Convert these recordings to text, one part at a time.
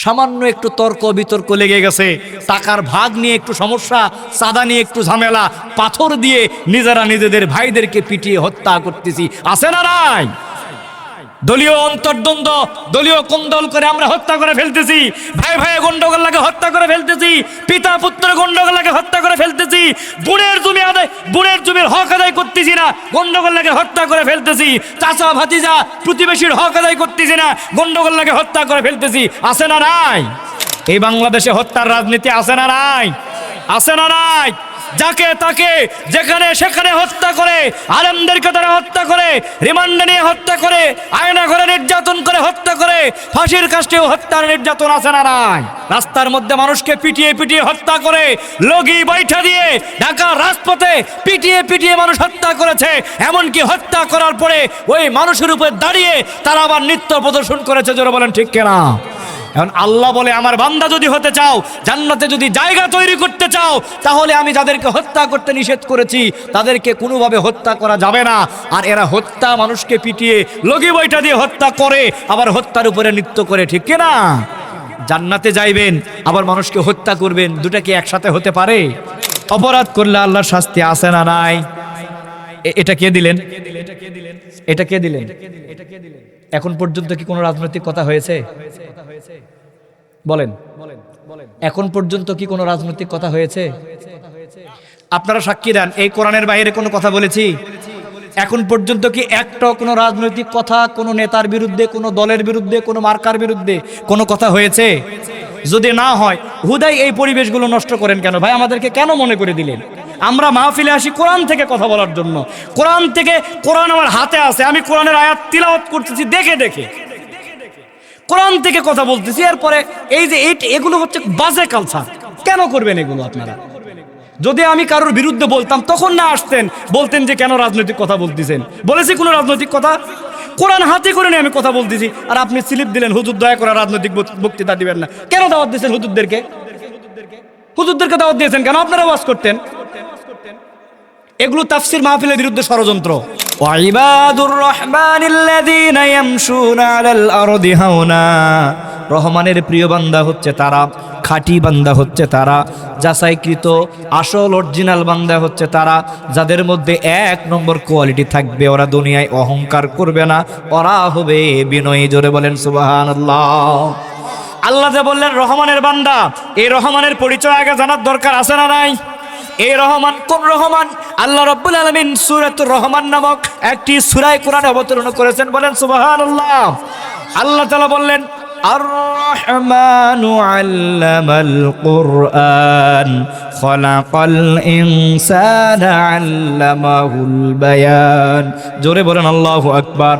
সামান্য একটু তর্ক বিতর্ক লেগে গেছে, টাকার ভাগ নিয়ে একটু সমস্যা, চাঁদা নিয়ে একটু ঝামেলা, পাথর দিয়ে নিজেরা নিজেদের ভাইদেরকে পিটিয়ে হত্যা করতেছি, আছে না নাই? দলীয় অন্তর্দ্বন্দ্ব, দলীয় কোন্দল করে আমরা হত্যা করে ফেলতেছি, ভাই ভাই গন্ডগোল লাগে হত্যা করে ফেলতেছি, পিতা পুত্র গন্ডগোল লাগে হত্যা করে ফেলতেছি, বুড়ের জমির হক আদায় করতেছি না, গন্ডগোল লাগে হত্যা করে ফেলতেছি, চাচা ভাতিজা প্রতিবেশীর হক আদায় করতেছি না, গন্ডগোল লাগে হত্যা করে ফেলতেছি, আছে না নাই? এই বাংলাদেশে হত্যার রাজনীতি আছে না নাই? আছে না নাই? যাকে তাকে যেখানে সেখানে হত্যা করে, আলেমদেরকে তারা হত্যা করে, রিমান্ডে নিয়ে হত্যা করে, আয়না ঘরে নির্যাতন করে হত্যা করে, ফাঁসির কাষ্ঠেও হত্যার নির্যাতন আছে না নাই? রাস্তার মধ্যে মানুষকে পিটিয়ে পিটিয়ে হত্যা করে, লগি বৈঠা দিয়ে ঢাকার রাজপথে পিটিয়ে পিটিয়ে মানুষ হত্যা করেছে। এমনকি হত্যা করার পরে ওই মানুষের উপর দাঁড়িয়ে তারা আবার নৃত্য প্রদর্শন করেছে। জোরে বলেন ঠিক কিনা? এখন আল্লাহ বলে, আমার বান্দা যদি হতে চাও, জান্নাতে যদি জায়গা তৈরি করতে চাও, তাহলে আমি যাদেরকে হত্যা করতে নিষেধ করেছি তাদেরকে কোনোভাবে হত্যা করা যাবে না। আর এরা হত্যা, মানুষকে পিটিয়ে লগি বইটা দিয়ে হত্যা করে, আবার হত্যার উপরে নৃত্য করে, ঠিক কিনা? জান্নাতে যাইবেন আবার মানুষকে হত্যা করবেন, দুটা কি একসাথে হতে পারে? অপরাধ করলে আল্লাহর শাস্তি আছে না নাই? এটা কে দিলেন? এটা কে দিলেন? এখন পর্যন্ত কি কোনো রাজনৈতিক কথা হয়েছে? বলেন, এখন পর্যন্ত কি কোনো রাজনৈতিক কথা হয়েছে? আপনারা সাক্ষী দেন, এই কোরআনের বাইরে কোনো কথা বলেছি? এখন পর্যন্ত কি একটা কোনো রাজনৈতিক কথা, কোনো নেতার বিরুদ্ধে, কোনো দলের বিরুদ্ধে, কোনো মার্কার বিরুদ্ধে কোনো কথা হয়েছে? যদি না হয়, হুদাই এই পরিবেশগুলো নষ্ট করেন কেন ভাই? আমাদেরকে কেন মনে করে দিলেন? আমরা মাহফিলে আসি কোরআন থেকে কথা বলার জন্য। কোরআন থেকে, কোরআন আমার হাতে আছে, আমি কোরআনের আয়াত তিলাওয়াত করতেছি দেখে দেখে, কোরআন থেকে কথা বলতেছি। এরপরে এই যে এগুলো হচ্ছে বাজে কালচার, কেন করবেন এগুলো আপনারা? যদি আমি কারোর বিরুদ্ধে বলতাম তখন না আসতেন, বলতেন যে কেন রাজনৈতিক কথা বলতেছেন। বলেছি কোনো রাজনৈতিক কথা? কোরআন হাতে করে নিয়ে আমি কথা বলতেছি, আর আপনি স্লিপ দিলেন হুজুর দয়া করে রাজনৈতিক বক্তৃতা দিবেন না। কেন দাওয়াত দিয়েছেন হুজুরদেরকে? হুজুরদেরকে দাওয়াত দিয়েছেন কেন? আপনারা ওয়াজ করতেন। এগুলো তাফসীর মাহফিলের বিরুদ্ধে ষড়যন্ত্র। ওয়াইবাদুর রহমানিল্লাযীনা ইয়ামশুনা আলাল আরদি হাওনা, রহমানের প্রিয় বান্দা হচ্ছে তারা, খাঁটি বান্দা হচ্ছে তারা, যাচাইকৃত আসল অরিজিনাল বান্দা হচ্ছে তারা, যাদের মধ্যে এক নম্বর কোয়ালিটি থাকবে, ওরা দুনিয়ায় অহংকার করবে না, ওরা হবে বিনয়ী। জোরে বলেন সুবহানাল্লাহ। আল্লাহ যে বললেন রহমানের বান্দা, এই রহমানের পরিচয় আগে জানার দরকার আছে না নাই? এই রহমান কোন রহমান? আল্লাহ রাব্বুল আলামিন সূরাতুর রহমান নামক একটি সূরা কোরআনে অবতীর্ণ করেছেন। বলেন সুবহানাল্লাহ। আল্লাহ তাআলা বললেন, আর রহমানু আল্লামাল কুরআন খলাকাল ইনসানা আল্লামাহুল বায়ান। জোরে বলেন আল্লাহু আকবার।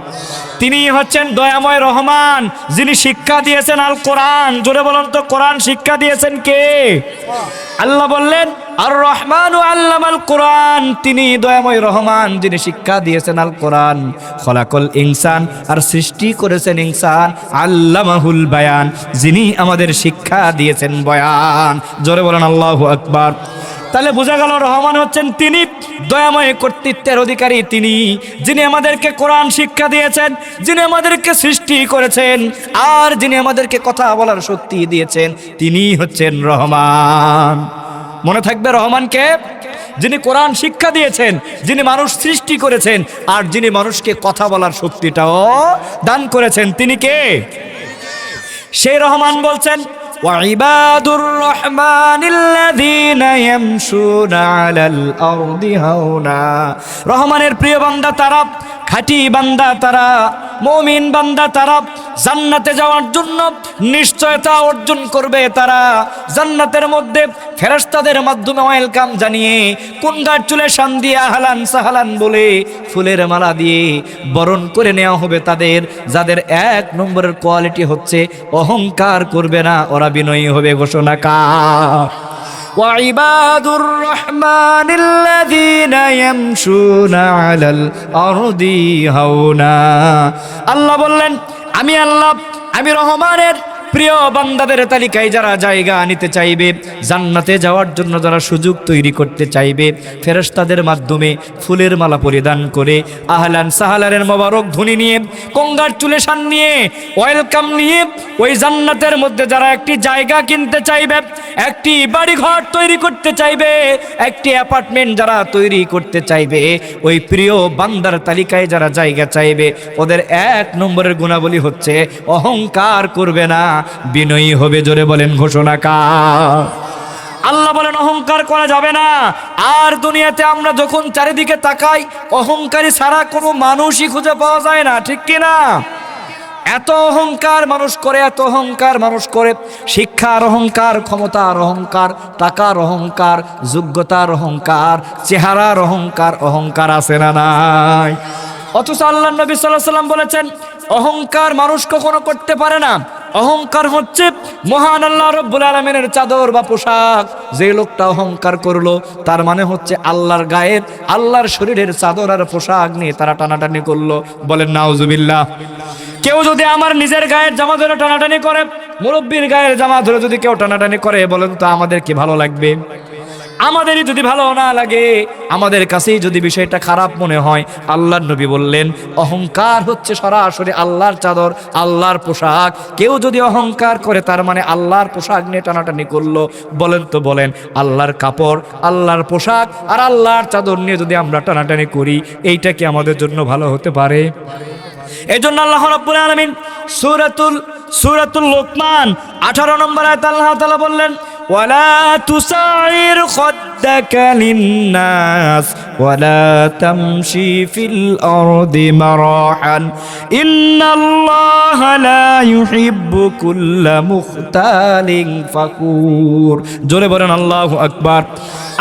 তিনি হচ্ছেন দয়াময় রহমান, যিনি শিক্ষা দিয়েছেন আল কোরআন। জোরে বলেন তো, কোরআন শিক্ষা দিয়েছেন কে? আল্লাহ বললেন আর রহমানু আল্লামাল কোরআন, তিনি দয়াময় রহমান, যিনি শিক্ষা দিয়েছেন আল কোরআন। খলাকল ইনসান, আর সৃষ্টি করেছেন ইনসান। আল্লামাহুল বায়ান, যিনি আমাদের শিক্ষা দিয়েছেন বয়ান। জোরে বলেন আল্লাহু আকবার। তাহলে বোঝা গেল রহমান হচ্ছেন তিনি, দয়াময় কর্তৃত্বের অধিকারী তিনি, যিনি আমাদেরকে কোরআন শিক্ষা দিয়েছেন, যিনি আমাদেরকে সৃষ্টি করেছেন, আর যিনি আমাদেরকে কথা বলার শক্তি দিয়েছেন, তিনি হচ্ছেন রহমান। মনে থাকবে রহমানকে? যিনি কোরআন শিক্ষা দিয়েছেন, যিনি মানুষ সৃষ্টি করেছেন, আর যিনি মানুষকে কথা বলার শক্তিটাও দান করেছেন, তিনি কে? সেই রহমান বলছেন, ওয়াইবাদুর রহমানিল্লাযীনা ইয়ামশুনা আলাল আরদি হাওনা, রহমানের প্রিয় বান্দা তারা, খাঁটি বান্দা তারা, মুমিন বান্দা তারা, জান্নাতে যাওয়ার জন্য নিশ্চয়তা অর্জন করবে তারা। জান্নাতের মধ্যে ফেরেশতাদের মাধ্যমে ওয়েলকাম জানিয়ে, কনগ্রাচুলেশন দিয়ে, আহলান সাহলান বলে, ফুলের মালা দিয়ে বরণ করে নেওয়া হবে তাদের, যাদের এক নম্বরের কোয়ালিটি হচ্ছে অহংকার করবে না, ওরা বিনয়ী হবে। ঘোষণা কার? ওয়াইবাদুর রহমানিল্লাযীনা ইয়ামশুনা আলাল আরদি হাওনা। আল্লাহ বললেন, আমি আল্লাহ, আমি রহমানের প্রিয় বান্দাদের তালিকায় যারা জায়গা নিতে চাইবে, জান্নাতে যাওয়ার জন্য যারা সুযোগ তৈরি করতে চাইবে, ফেরেশতাদের মাধ্যমে ফুলের মালা পরিধান করে আহলান সাহলানের মোবারক ধ্বনি নিয়ে, কংগ্রাচুলেশন নিয়ে, ওয়েলকাম নিয়ে ওই জান্নাতের মধ্যে যারা একটি জায়গা কিনতে চাইবে, একটি বাড়ি ঘর তৈরি করতে চাইবে, একটি অ্যাপার্টমেন্ট যারা তৈরি করতে চাইবে, ওই প্রিয় বান্দার তালিকায় যারা জায়গা চাইবে, ওদের 1 নম্বরের গুণাবলী হচ্ছে অহংকার করবে না, বিনয়ী হবে। জোরে বলেন ঘোষণা কার? আল্লাহ বলেন অহংকার করা যাবে না। আর দুনিয়াতে আমরা যখন চারিদিকে তাকাই, অহংকারী ছাড়া কোনো মানুষই খুঁজে পাওয়া যায় না, ঠিক কিনা? এত অহংকার মানুষ করে, এত অহংকার মানুষ করে। শিক্ষার অহংকার, ক্ষমতার অহংকার, টাকার অহংকার, যোগ্যতার অহংকার, চেহারার অহংকার, অহংকার আছে না নাই? অথচ আল্লাহ নবী সাল্লাল্লাহু আলাইহি ওয়াসাল্লাম বলেছেন অহংকার মানুষ কখনো করতে পারে না। অহংকার হচ্ছে মহান আল্লাহ রব্বুল আলামিনের চাদর বা পোশাক। যে লোকটা অহংকার করলো তার মানে হচ্ছে আল্লাহর গায়ের, আল্লাহর শরীরের চাদর আর পোশাক নিয়ে তারা টানাটানি করলো। বলেন নাউজুবিল্লাহ। কেউ যদি আমার নিজের গায়ের জামা ধরে টানাটানি করে, মুরব্বীর গায়ের জামা ধরে যদি কেউ টানাটানি করে, বলেন তো আমাদের কি ভালো লাগবে? আমাদেরই যদি ভালো না লাগে, আমাদের কাছেই যদি বিষয়টা খারাপ মনে হয়, আল্লাহর নবী বললেন অহংকার হচ্ছে সরাসরি আল্লাহর চাদর, আল্লাহর পোশাক। কেউ যদি অহংকার করে তার মানে আল্লাহর পোশাক নিয়ে টানাটানি করলো। বলেন তো বলেন, আল্লাহর কাপড়, আল্লাহর পোশাক আর আল্লাহর চাদর নিয়ে যদি আমরা টানাটানি করি, এইটা কি আমাদের জন্য ভালো হতে পারে? এজন্য আল্লাহ রাব্বুল আলামিন সূরাতুল লোকমান 18 নম্বর আয়াতে আল্লাহ তাআলা বললেন ওয়ালা তুসাইর খাদ্দাকা লিন্নাস ওয়ালা তামশি ফিল আরদি মারাহান ইন্নাল্লাহা লা ইউহিব্বু কুল্লা মুখতালিন ফাকুর। জোরে বলেন আল্লাহু আকবার।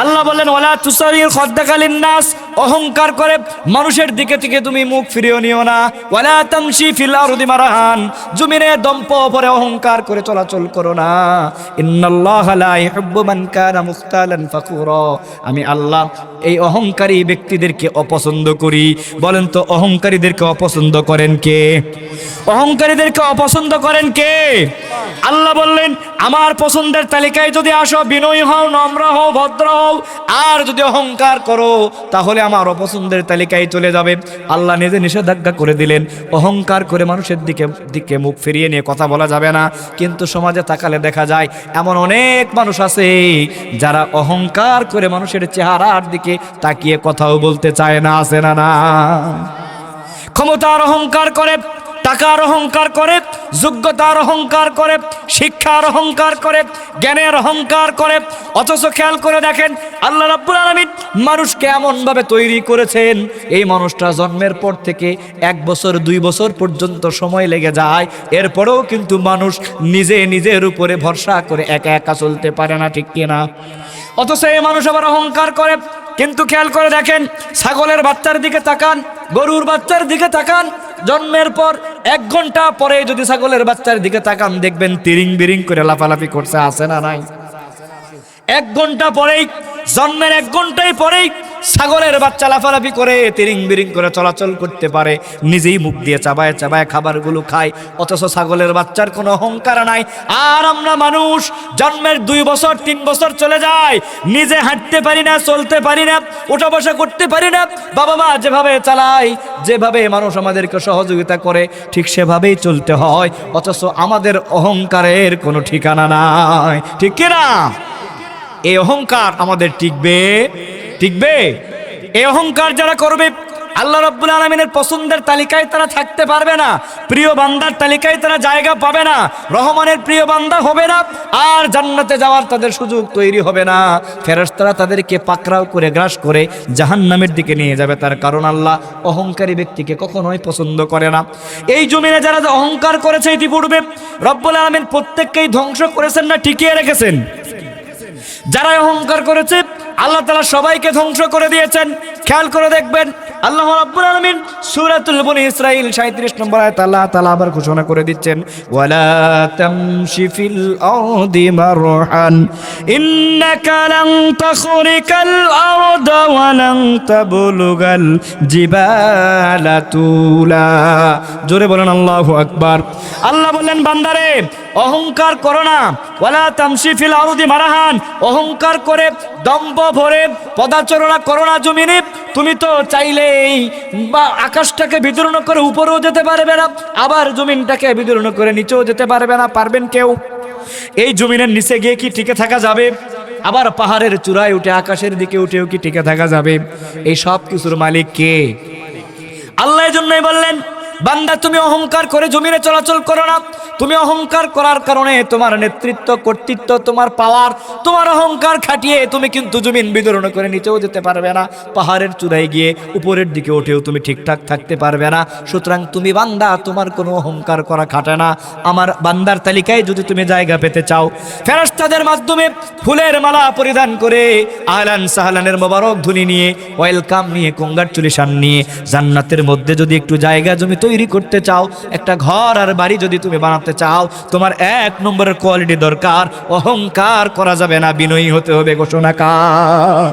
আল্লাহ বললেন ওয়ালা তুসাইর খাদ্দাকা লিন্নাস, অহংকার করে মানুষের দিকে থেকে তুমি মুখ ফিরিয়ে নিও না। ওয়ালা তামশি ফিল আরদি মারাহান, জমিনে দম্প ভরে অহংকার করে চলাচল করো না। ইন্নাল্লাহা লা ইউহিব্বু মান কানা মুখতালান ফাকুরা, আমি আল্লাহ এই অহংকারী ব্যক্তিদেরকে অপছন্দ করি। বলেন তো অহংকারীদেরকে অপছন্দ করেন কে? অহংকারীদেরকে অপছন্দ করেন কে? আল্লাহ বললেন আমার পছন্দের তালিকায় যদি আসো, বিনয়ী হও, নম্র হও, ভদ্র হও, আর যদি অহংকার করো তাহলে আমার অপছন্দের তালিকায় চলে যাবে। আল্লাহ নিজে নিষেধাজ্ঞা করে দিলেন অহংকার করে মানুষের দিকে মুখ ফিরিয়ে নিয়ে কথা বলা যাবে না। কিন্তু সমাজে তাকালে দেখা যায় এমন অনেক মানুষ আছে যারা অহংকার করে মানুষের চেহারার দিকে তাকিয়ে কথাও বলতে চায় না, আছে না না? ক্ষমতার অহংকার করে, টাকার অহংকার করে, যোগ্যতার অহংকার করে, শিক্ষার অহংকার করে, জ্ঞানের অহংকার করে। অথচ খেয়াল করে দেখেন আল্লাহ রাব্বুল আলামিন মানুষকে এমন ভাবে তৈরি করেছেন, এই মানুষটা জন্মের পর থেকে 1 বছর 2 বছর পর্যন্ত সময় লেগে যায়, এরপরেও কিন্তু মানুষ নিজের উপরে ভরসা করে একা একা চলতে পারে না, ঠিক কিনা? অথচ এই মানুষ আবার অহংকার করে। কিন্তু খেয়াল করে দেখেন ছাগলের বাচ্চার দিকে তাকান, গরুর বাচ্চার দিকে তাকান, জন্মের পর 1 ঘন্টা পরে যদি ছাগলের বাচ্চার দিকে তাকান দেখবেন তিরিং বিরিং করে লাফালাফি করছে, আছে না নাই? 1 ঘন্টা পরেই, জন্মের 1 ঘন্টাই পরেই ছাগলের বাচ্চা লাফালাফি করে, তিরিং বিরিং করে চলাচল করতে পারে, নিজেই মুখ দিয়ে চাবায় চাবায় খাবারগুলো খায়। অথচ ছাগলের বাচ্চার কোনো অহংকার নাই। আর আমরা মানুষ জন্মের 2 বছর 3 বছর চলে যায়, নিজে হাঁটতে পারি না, চলতে পারি না, ওঠা বসা করতে পারি না। বাবা মা যেভাবে চালায়, যেভাবে মানুষ আমাদেরকে সহযোগিতা করে, ঠিক সেভাবেই চলতে হয়। অথচ আমাদের অহংকারের কোনো ঠিকানা নাই, ঠিক কিনা? এই অহংকার আমাদের টিকবে? এই অহংকার যারা করবে আল্লাহ রাব্বুল আলামিনের পছন্দের তালিকায় তারা থাকতে পারবে না, প্রিয় বান্দার তালিকায় তারা জায়গা পাবে না, রহমানের প্রিয় বান্দা হবে না, আর জান্নাতে যাওয়ার তাদের সুযোগ তৈরি হবে না। ফেরেশতারা তাদেরকে পাকড়াও করে গ্রাস করে জাহান্নামের দিকে নিয়ে যাবে। তার কারণ আল্লাহ অহংকারী ব্যক্তিকে কখনোই পছন্দ করে না। এই জমিনে যারা অহংকার করেছে ইতিপূর্বে, রব্বুল আলামিন প্রত্যেককেই ধ্বংস করেছেন না টিকিয়ে রেখেছেন? যারা অহংকার করেছে আল্লাহ তাআলা সবাইকে ধ্বংস করে দিয়েছেন। খেয়াল করে দেখবেন আল্লাহ রাব্বুল আলামিন সূরাতুল বনী ইসরাঈল 37 নম্বর আয়াতে আল্লাহ তাআলা আবার ঘোষণা করে দিচ্ছেন ওয়ালা তামশি ফিল আরদি মারহান ইন্নাকা লান তাখরিকাল আরদা ওয়া লান তাবলুগাল জিবালা তুলা। জোরে বলেন আল্লাহু আকবার। আল্লাহ বললেন বান্দারে অহংকার করো না। ওয়ালা তামশি ফিল আরদি মারাহান, অহংকার করে দম্ভ ভরে পদাচরণা করো না জমিনে। তুমি তো চাইলেই বা আকাশটাকে বিদীর্ণ করে উপরেও যেতে পারবে না, আবার জমিনটাকে বিদীর্ণ করে নিচেও যেতে পারবে না। পারবেন কেউ? এই জমিনের নিচে গিয়ে কি টিকে থাকা যাবে? আবার পাহাড়ের চূড়ায় উঠে আকাশের দিকে উঠেও কি টিকে থাকা যাবে? এই সব কিছুর মালিক কে? আল্লাহ। এই জন্যই বললেন, বান্দা তুমি অহংকার করে জমিনে চলাচল করো না। তুমি অহংকার করার কারণে তোমার নেতৃত্ব, কর্তৃত্ব, তোমার পাওয়ার, তোমার অহংকার খাটিয়ে তুমি কিন্তু জমিন বিদীর্ণ করে নিচেও যেতে পারবে না, পাহাড়ের চূড়ায় গিয়ে উপরের দিকে উঠেও তুমি ঠিকঠাক থাকতে পারবে না। সুতরাং তুমি বান্দা, তোমার কোনো অহংকার করা খাটে না। আমার বান্দার তালিকায় যদি তুমি জায়গা পেতে চাও, ফেরেশতাদের মাধ্যমে ফুলের মালা পরিধান করে আহলান সাহলানের মোবারক ধ্বনি নিয়ে, ওয়েলকাম নিয়ে, কংগ্রাচুলেশন নিয়ে জান্নাতের মধ্যে যদি একটু জায়গা জমি তৈরি করতে চাও, একটা ঘর আর বাড়ি যদি তুমি বানাতে চাও, তোমার 1 নম্বরের কোয়ালিটি দরকার, অহংকার করা যাবে না, বিনয়ী হতে হবে। ঘোষণাকার।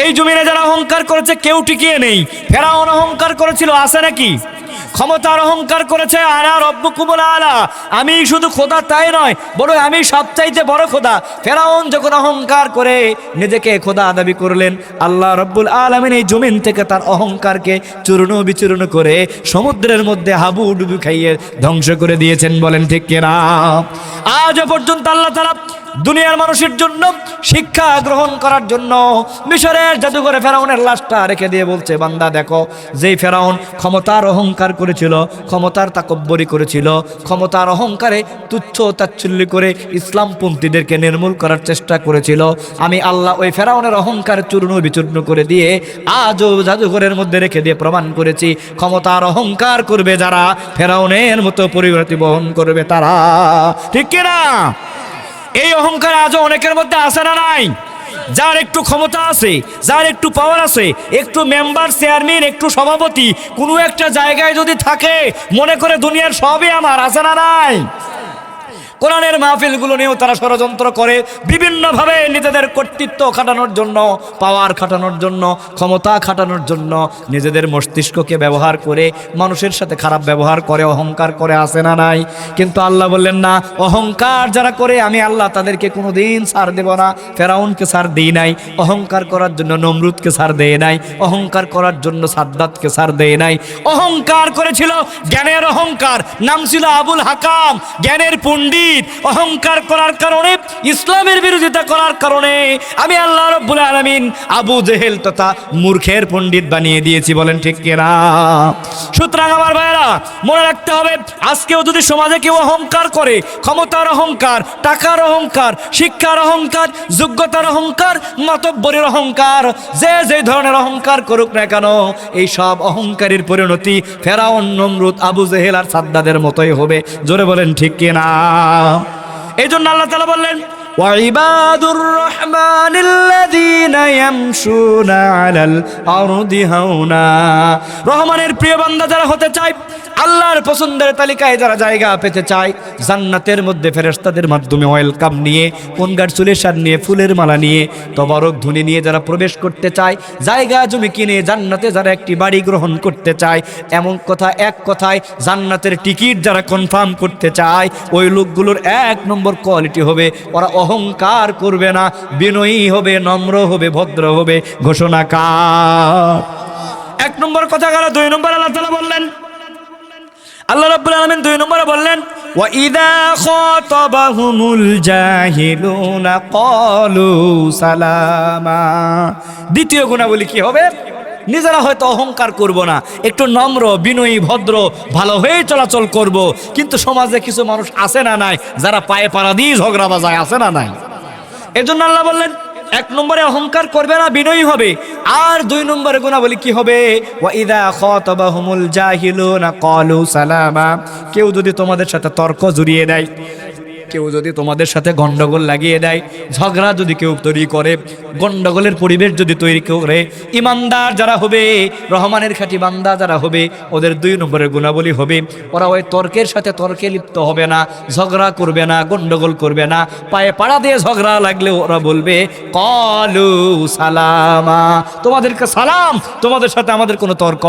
এই জমিনে যারা অহংকার করেছে কেউ টিকিয়ে নেই। ফেরাউন অহংকার করেছিল, আছে নাকি? ক্ষমতার অহংকার করেছে, আনা রব্বুকুমুল আলা, আমি শুধু খোদা তাই নয়, বরং আমি সবচাইতে বড় খোদা। ফেরাউন যখন অহংকার করে নিজেকে খোদা দাবি করলেন, আল্লাহ রব্বুল আলামিন এই জমিন থেকে তার অহংকারকে চূর্ণ বিচূর্ণ করে সমুদ্রের মধ্যে হাবুডুবু খাইয়ে ধ্বংস করে দিয়েছেন। বলেন ঠিক কিনা? আজ পর্যন্ত আল্লাহ তাআলা দুনিয়ার মানুষের জন্য শিক্ষা গ্রহণ করার জন্য মিশরের জাদুঘরে ফেরাউনের লাশটা রেখে দিয়ে বলছে, বান্দা দেখো, যেই ফেরাউন ক্ষমতার অহংকার করেছিল, ক্ষমতার তাকব্বরি করেছিল, ক্ষমতার অহংকারে তুচ্ছ তাচ্ছিল্য করে ইসলামপন্থীদেরকে নির্মূল করার চেষ্টা করেছিল, আমি আল্লাহ ওই ফেরাউনের অহংকার চূর্ণ বিচূর্ণ করে দিয়ে আজও জাদুঘরের মধ্যে রেখে দিয়ে প্রমাণ করেছি, ক্ষমতার অহংকার করবে যারা, ফেরাউনের মতো পরিবর্তন বহন করবে তারা। ঠিক কিনা? এই অহংকার আজও অনেকের মধ্যে আছে না নাই? যার একটু ক্ষমতা আছে, যার একটু পাওয়ার আছে, একটু মেম্বার, চেয়ারম্যান, একটু সভাপতি কোনো একটা জায়গায় যদি থাকে, মনে করে দুনিয়ার সবই আমার, আছে না নাই? কোরআনের মাহফিলগুলো নিয়েও তারা ষড়যন্ত্র করে, বিভিন্নভাবে নিজেদের কর্তৃত্ব খাটানোর জন্য, পাওয়ার খাটানোর জন্য, ক্ষমতা খাটানোর জন্য নিজেদের মস্তিষ্ককে ব্যবহার করে মানুষের সাথে খারাপ ব্যবহার করে, অহংকার করে, আসে না নাই? কিন্তু আল্লাহ বললেন না, অহংকার যারা করে আমি আল্লাহ তাদেরকে কোনোদিন ছাড় দেব না। ফেরাউনকে ছাড় দিই নাই, অহংকার করার জন্য নমরুদকে ছাড় দেয় নাই, অহংকার করার জন্য সাদ্দাতকে ছাড় দেয় নাই। অহংকার করেছিল, জ্ঞানের অহংকার, নাম ছিল আবুল হাকাম, জ্ঞানের পণ্ডিত। অহংকার করার কারণে, ইসলামের বিরোধিতা করার কারণে আমি আল্লাহ রাব্বুল আলামিন আবু জেহেল তথা মূর্খের পণ্ডিত বানিয়ে দিয়েছি। বলেন ঠিক কিনা? সুতরাং আমার ভাইরা, মনে রাখতে হবে, আজকেও যদি সমাজে কেউ অহংকার করে, ক্ষমতার অহংকার, টাকার অহংকার, শিক্ষার অহংকার, যোগ্যতার অহংকার, মাতব্বরের অহংকার, যে ধরনের অহংকার করুক না কেন, এই সব অহংকারীর পরিণতি ফেরাউন, নমরুদ, আবু জেহেল আর সাদ্দাদের মতোই হবে। জোরে বলেন ঠিক কিনা? এই জন্য আল্লাহ তাআলা বললেন, ওয়াইবাদুর রহমানিল্লাযীনা ইয়ামশুনা আলাল আরদি হাওনা। রহমানের প্রিয় বান্দা যারা হতে চায়, আল্লাহর পছন্দের তালিকায় যারা জায়গা পেতে চায়, জান্নাতের মধ্যে ফেরেশতাদের মাধ্যমে ওয়েলকাম নিয়ে, কনগ্রাচুলেশন নিয়ে, ফুলের মালা নিয়ে, তবারক ধ্বনি নিয়ে যারা প্রবেশ করতে চায়, জায়গা জমি কিনে জান্নাতে যারা একটি বাড়ি গ্রহণ করতে চায়, এমন কথা এক কথায় জান্নাতের টিকিট যারা কনফার্ম করতে চায়, ওই লোকগুলোর 1 নম্বর কোয়ালিটি হবে, ওরা অহংকার করবে না, বিনয়ী হবে, নম্র হবে, ভদ্র হবে। ঘোষণাকার। 1 নম্বর কথা গেল। 2 নম্বর আল্লাহ তাআলা বললেন, আল্লাহ রাব্বুল আলামিন 2 নম্বরে বললেন, ওয়া ইযা খাতাবাহুমুল জাহিলুনা ক্বালু সালামা। দ্বিতীয় গুণাবলী কি হবে? নিজেরা হয়তো অহংকার করব না, একটু নম্র, বিনয়ী, ভদ্র, ভালো হয়ে চলাচল করব। কিন্তু সমাজে কিছু মানুষ আছে না নাই, যারা পায়ে পাড়া দিয়ে ঝগড়া বাজায়, আছে না নাই? এজন্য আল্লাহ বললেন, 1 নম্বরে অহংকার করবে না, বিনয়ী হবে। আর 2 নম্বরে গুণাবলী কি হবে? ওয়া ইযা খাতাবাহুমুল জাহিলুনা ক্বালু সালামা। কেউ যদি তোমাদের সাথে তর্ক জড়িয়ে দেয়, কেউ যদি তোমাদের সাথে গন্ডগোল লাগিয়ে দেয়, ঝগড়া যদি কেউ তৈরি করে, গন্ডগোলের পরিবেশ যদি তৈরি করে, ইমানদার যারা হবে, রহমানের খাঁটি বান্দা যারা হবে, ওদের 2 নম্বরের গুণাবলী হবে, ওরা ওই তর্কের সাথে তর্কে লিপ্ত হবে না, ঝগড়া করবে না, গন্ডগোল করবে না। পায়ে পাড়া দিয়ে ঝগড়া লাগলে ওরা বলবে ক্বালু সালামা, তোমাদেরকে সালাম, তোমাদের সাথে আমাদের কোনো তর্ক।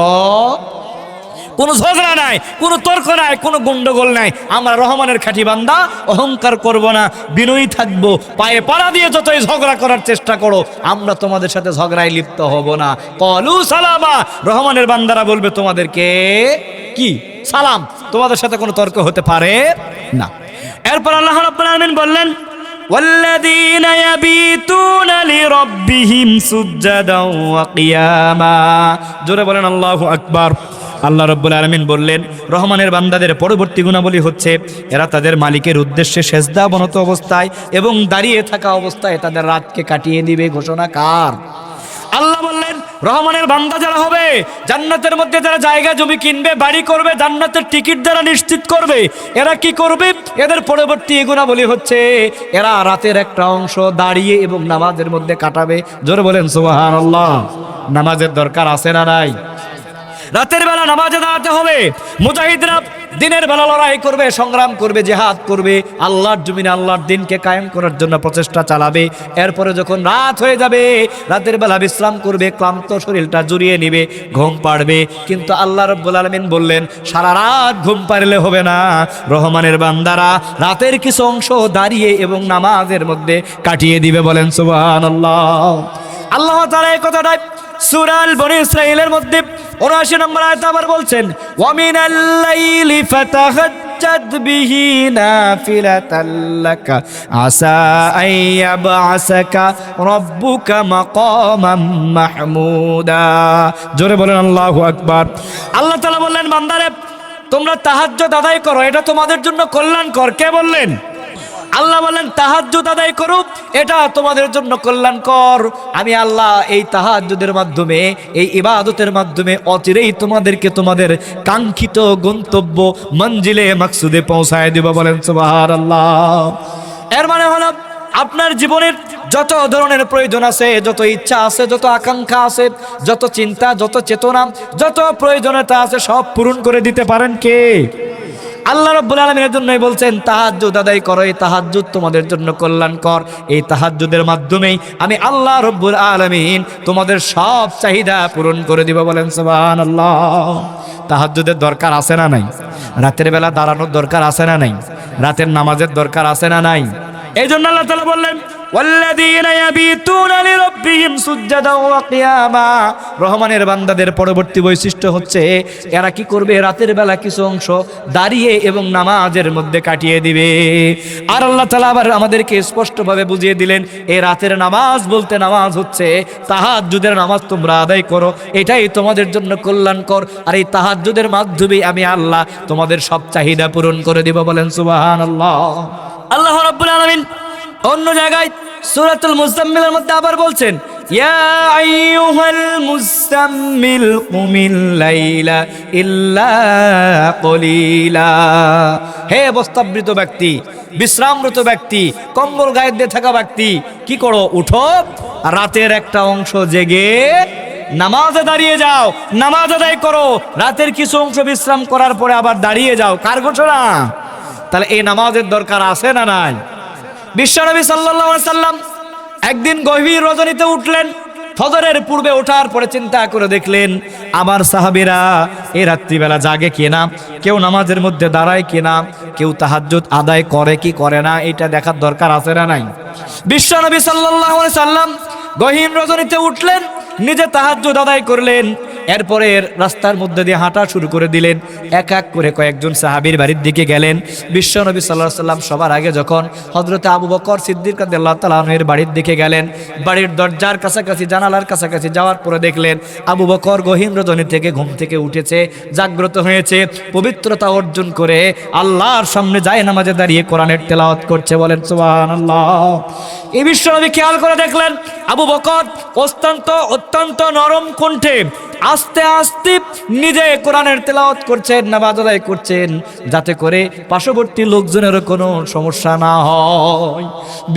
কোনো ঝগড়া নাই, কোনো তর্ক নাই, কোনো গন্ডগোল নাই। আমরা রহমানের খাঁটি বান্দা, অহংকার করব না, বিনয়ী থাকবো। পায়ে পাড়া দিয়ে যতই ঝগড়া করার চেষ্টা করো, আমরা তোমাদের সাথে ঝগড়ায় লিপ্ত হব না। কলু সালামা, রহমানের বান্দারা বলবে তোমাদেরকে কি সালাম, তোমাদের সাথে কোনো তর্ক হতে পারে না। এরপর আল্লাহ রাব্বুল আলামিন বললেন ওয়াল্লাযীনা ইয়াবিতুনা লিরাব্বিহিম সুজদাও ওয়া কিয়ামা। জোরে বলেন আল্লাহু আকবার। আল্লাহ রাব্বুল আলামিন বললেন রহমানের বান্দাদের পরবর্তী গুণাবলী হচ্ছে এরা তাদের মালিকের উদ্দেশ্যে সেজদাবনত অবস্থায় এবং দাঁড়িয়ে থাকা অবস্থায় তাদের রাতকে কাটিয়ে দিবে। ঘোষণা কার? আল্লাহ বললেন রহমানের বান্দা যারা হবে, জান্নাতের মধ্যে যারা জায়গা জমি কিনবে, বাড়ি করবে, জান্নাতের টিকিট যারা নিশ্চিত করবে, এরা কি করবে? এদের পরবর্তী গুণাবলী হচ্ছে এরা রাতের একটা অংশ দাঁড়িয়ে এবং নামাজের মধ্যে কাটাবে। জোরে বলেন সুবহানাল্লাহ। নামাজের দরকার আছে না নাই? রাতের বেলা নামাজে দাঁড়াতে হবে। মুজাহিদরা দিনের বেলা লড়াই করবে, সংগ্রাম করবে, জিহাদ করবে, আল্লাহর জমিনে আল্লাহর দিনকে কায়েম করার জন্য প্রচেষ্টা চালাবে। এরপরে যখন রাত হয়ে যাবে, রাতের বেলা বিশ্রাম করবে, ক্লান্ত শরীরটা জুড়িয়ে নিবে, ঘুম পাড়বে। কিন্তু আল্লাহ রাব্বুল আলামিন বললেন সারা রাত ঘুম পারলে হবে না, রহমানের বান্দারা রাতের কিছু অংশ দাঁড়িয়ে এবং নামাজের মধ্যে কাটিয়ে দিবে। বলেন সুবহানাল্লাহ। আল্লাহ তাআলা এই কথাটা সূরা আল বনী ইসরাঈলের মধ্যে ৭৯ নম্বর আয়াতে আবার বলছেন ওয়া মিনাল লাইলি ফাতাহাজ্জাদ বিহি নাফিলাতাল লাকা আসা আইয়াবআসাকা রাব্বুকা মাকামান মাহমুদা। জোরে বলেন আল্লাহু আকবার। আল্লাহ তাআলা বললেন বান্দারে তোমরা তাহাজ্জুদ আদায় করো, এটা তোমাদের জন্য কল্যাণকর। কে বললেন? আল্লাহ বলেন তাহাজ্জুদ আদায় করো, এটা তোমাদের জন্য কল্যাণকর। আমি আল্লাহ এই তাহাজ্জুদের মাধ্যমে, এই ইবাদতের মাধ্যমে অচিরেই তোমাদেরকে তোমাদের কাঙ্ক্ষিত গন্তব্য মঞ্জিলে মাকসুদে পৌঁছায় দেব। বলেন সুবহানাল্লাহ। এর মানে হলো আপনার জীবনের যত ধরনের প্রয়োজন আছে, যত ইচ্ছা আছে, যত আকাঙ্ক্ষা আছে, যত চিন্তা, যত চেতনা, যত প্রয়োজনীয়তা আছে, সব পূরণ করে দিতে পারেন কে? আল্লাহ রাব্বুল আলামিনের জন্যই বলছেন তাহাজ্জুদ আদায় করো, এই তাহাজ্জুদ তোমাদের জন্য কল্যাণকর। এই তাহাজ্জুদের মাধ্যমেই আমি আল্লাহ রাব্বুল আলামিন তোমাদের সব চাহিদা পূরণ করে দিব। বলেন সুবহানাল্লাহ। তাহাজ্জুদের দরকার আছে না নাই? রাতের বেলা দাঁড়ানোর দরকার আছে না নাই? রাতের নামাজের দরকার আছে না নাই? এই জন্য আল্লাহ তাআলা বললেন ওয়াল্লাযীনা ইয়াবিতুনা লিরাব্বিহিম সুজদাও ওয়া কিয়ামা। রহমানের বান্দাদের পরবর্তী বৈশিষ্ট্য হচ্ছে এরা কি করবে? রাতের বেলা কিছু অংশ দাঁড়িয়ে এবং নামাজের মধ্যে কাটিয়ে দিবে। আর আল্লাহ তাআলা আবার আমাদেরকে স্পষ্টভাবে বুঝিয়ে দিলেন এই রাতের নামাজ বলতে নামাজ হচ্ছে তাহাজ্জুদের নামাজ তোমরা আদায় করো, এটাই তোমাদের জন্য কল্যাণকর। আর এই তাহাজ্জুদের মাধ্যমে আমি আল্লাহ তোমাদের সব চাহিদা পূরণ করে দিব। বলেন সুবহানাল্লাহ। আল্লাহ রাব্বুল আলামিন অন্য জায়গায় সূরাতুল মুজাম্মিলের মধ্যে আবার বলছেন ইয়া আইয়ুহাল মুজাম্মিল কুমিল লাইলা ইল্লা কলিলা। হে অবস্থাবৃত ব্যক্তি, বিশ্রামরত ব্যক্তি, কম্বল গায়ে দিয়ে থাকা ব্যক্তি, কি করো? উঠো, রাতের একটা অংশ জেগে নামাজে দাঁড়িয়ে যাও, নামাজ আদায় করো। রাতের কিছু অংশ বিশ্রাম করার পরে আবার দাঁড়িয়ে যাও। কার ঘোষণা? তাহলে এই নামাজের দরকার আছে না নাই? বিশ্বনবী সাল্লাল্লাহু আলাইহি সাল্লাম একদিন গভীর রজনীতে উঠলেন। ফজরের পূর্বে ওঠার পরে চিন্তা করে দেখলেন আমার সাহাবীরা এই রাত্রিবেলা জাগে কিনা, কেউ নামাজের মধ্যে দাঁড়ায় কিনা, কেউ তাহাজ্জুদ আদায় করে কি করে না, এটা দেখার দরকার আছে না নাই? বিশ্বনবী সাল্লাল্লাহু আলাইহি সাল্লাম গহীন রজনীতে উঠলেন, নিজে তাহাজ্জুদ আদায় করলেন। এরপরে রাস্তার মধ্যে দিয়ে হাঁটা শুরু করে দিলেন। এক এক করে কয়েকজন সাহাবীর বাড়ির দিকে গেলেন। বিশ্বনবী সাল্লাল্লাহু আলাইহি সাল্লাম সবার আগে যখন হযরতে আবু বকর সিদ্দিক রাদিয়াল্লাহু তাআলা আনহুর বাড়ির দিকে গেলেন, বাড়ির দরজার কাছাকাছি, জানালার কাছাকাছি যাওয়ার পরে দেখলেন আবু বকর গহীন রজনী থেকে ঘুম থেকে উঠেছে, জাগ্রত হয়েছে, পবিত্রতা অর্জন করে আল্লাহর সামনে যায় নামাজে দাঁড়িয়ে কোরআনের তেলাওয়াত করছে। বলেন সুবহানাল্লাহ। এই বিশ্বনবী খেয়াল করে দেখলেন আবু বকর অত্যন্ত নরম কণ্ঠে আস্তে আস্তে নিজে কোরআনের তেলাওয়াত করছেন, নামাজ আদায় করছেন, যাতে করে পার্শ্ববর্তী লোকজনের কোনো সমস্যা না হয়।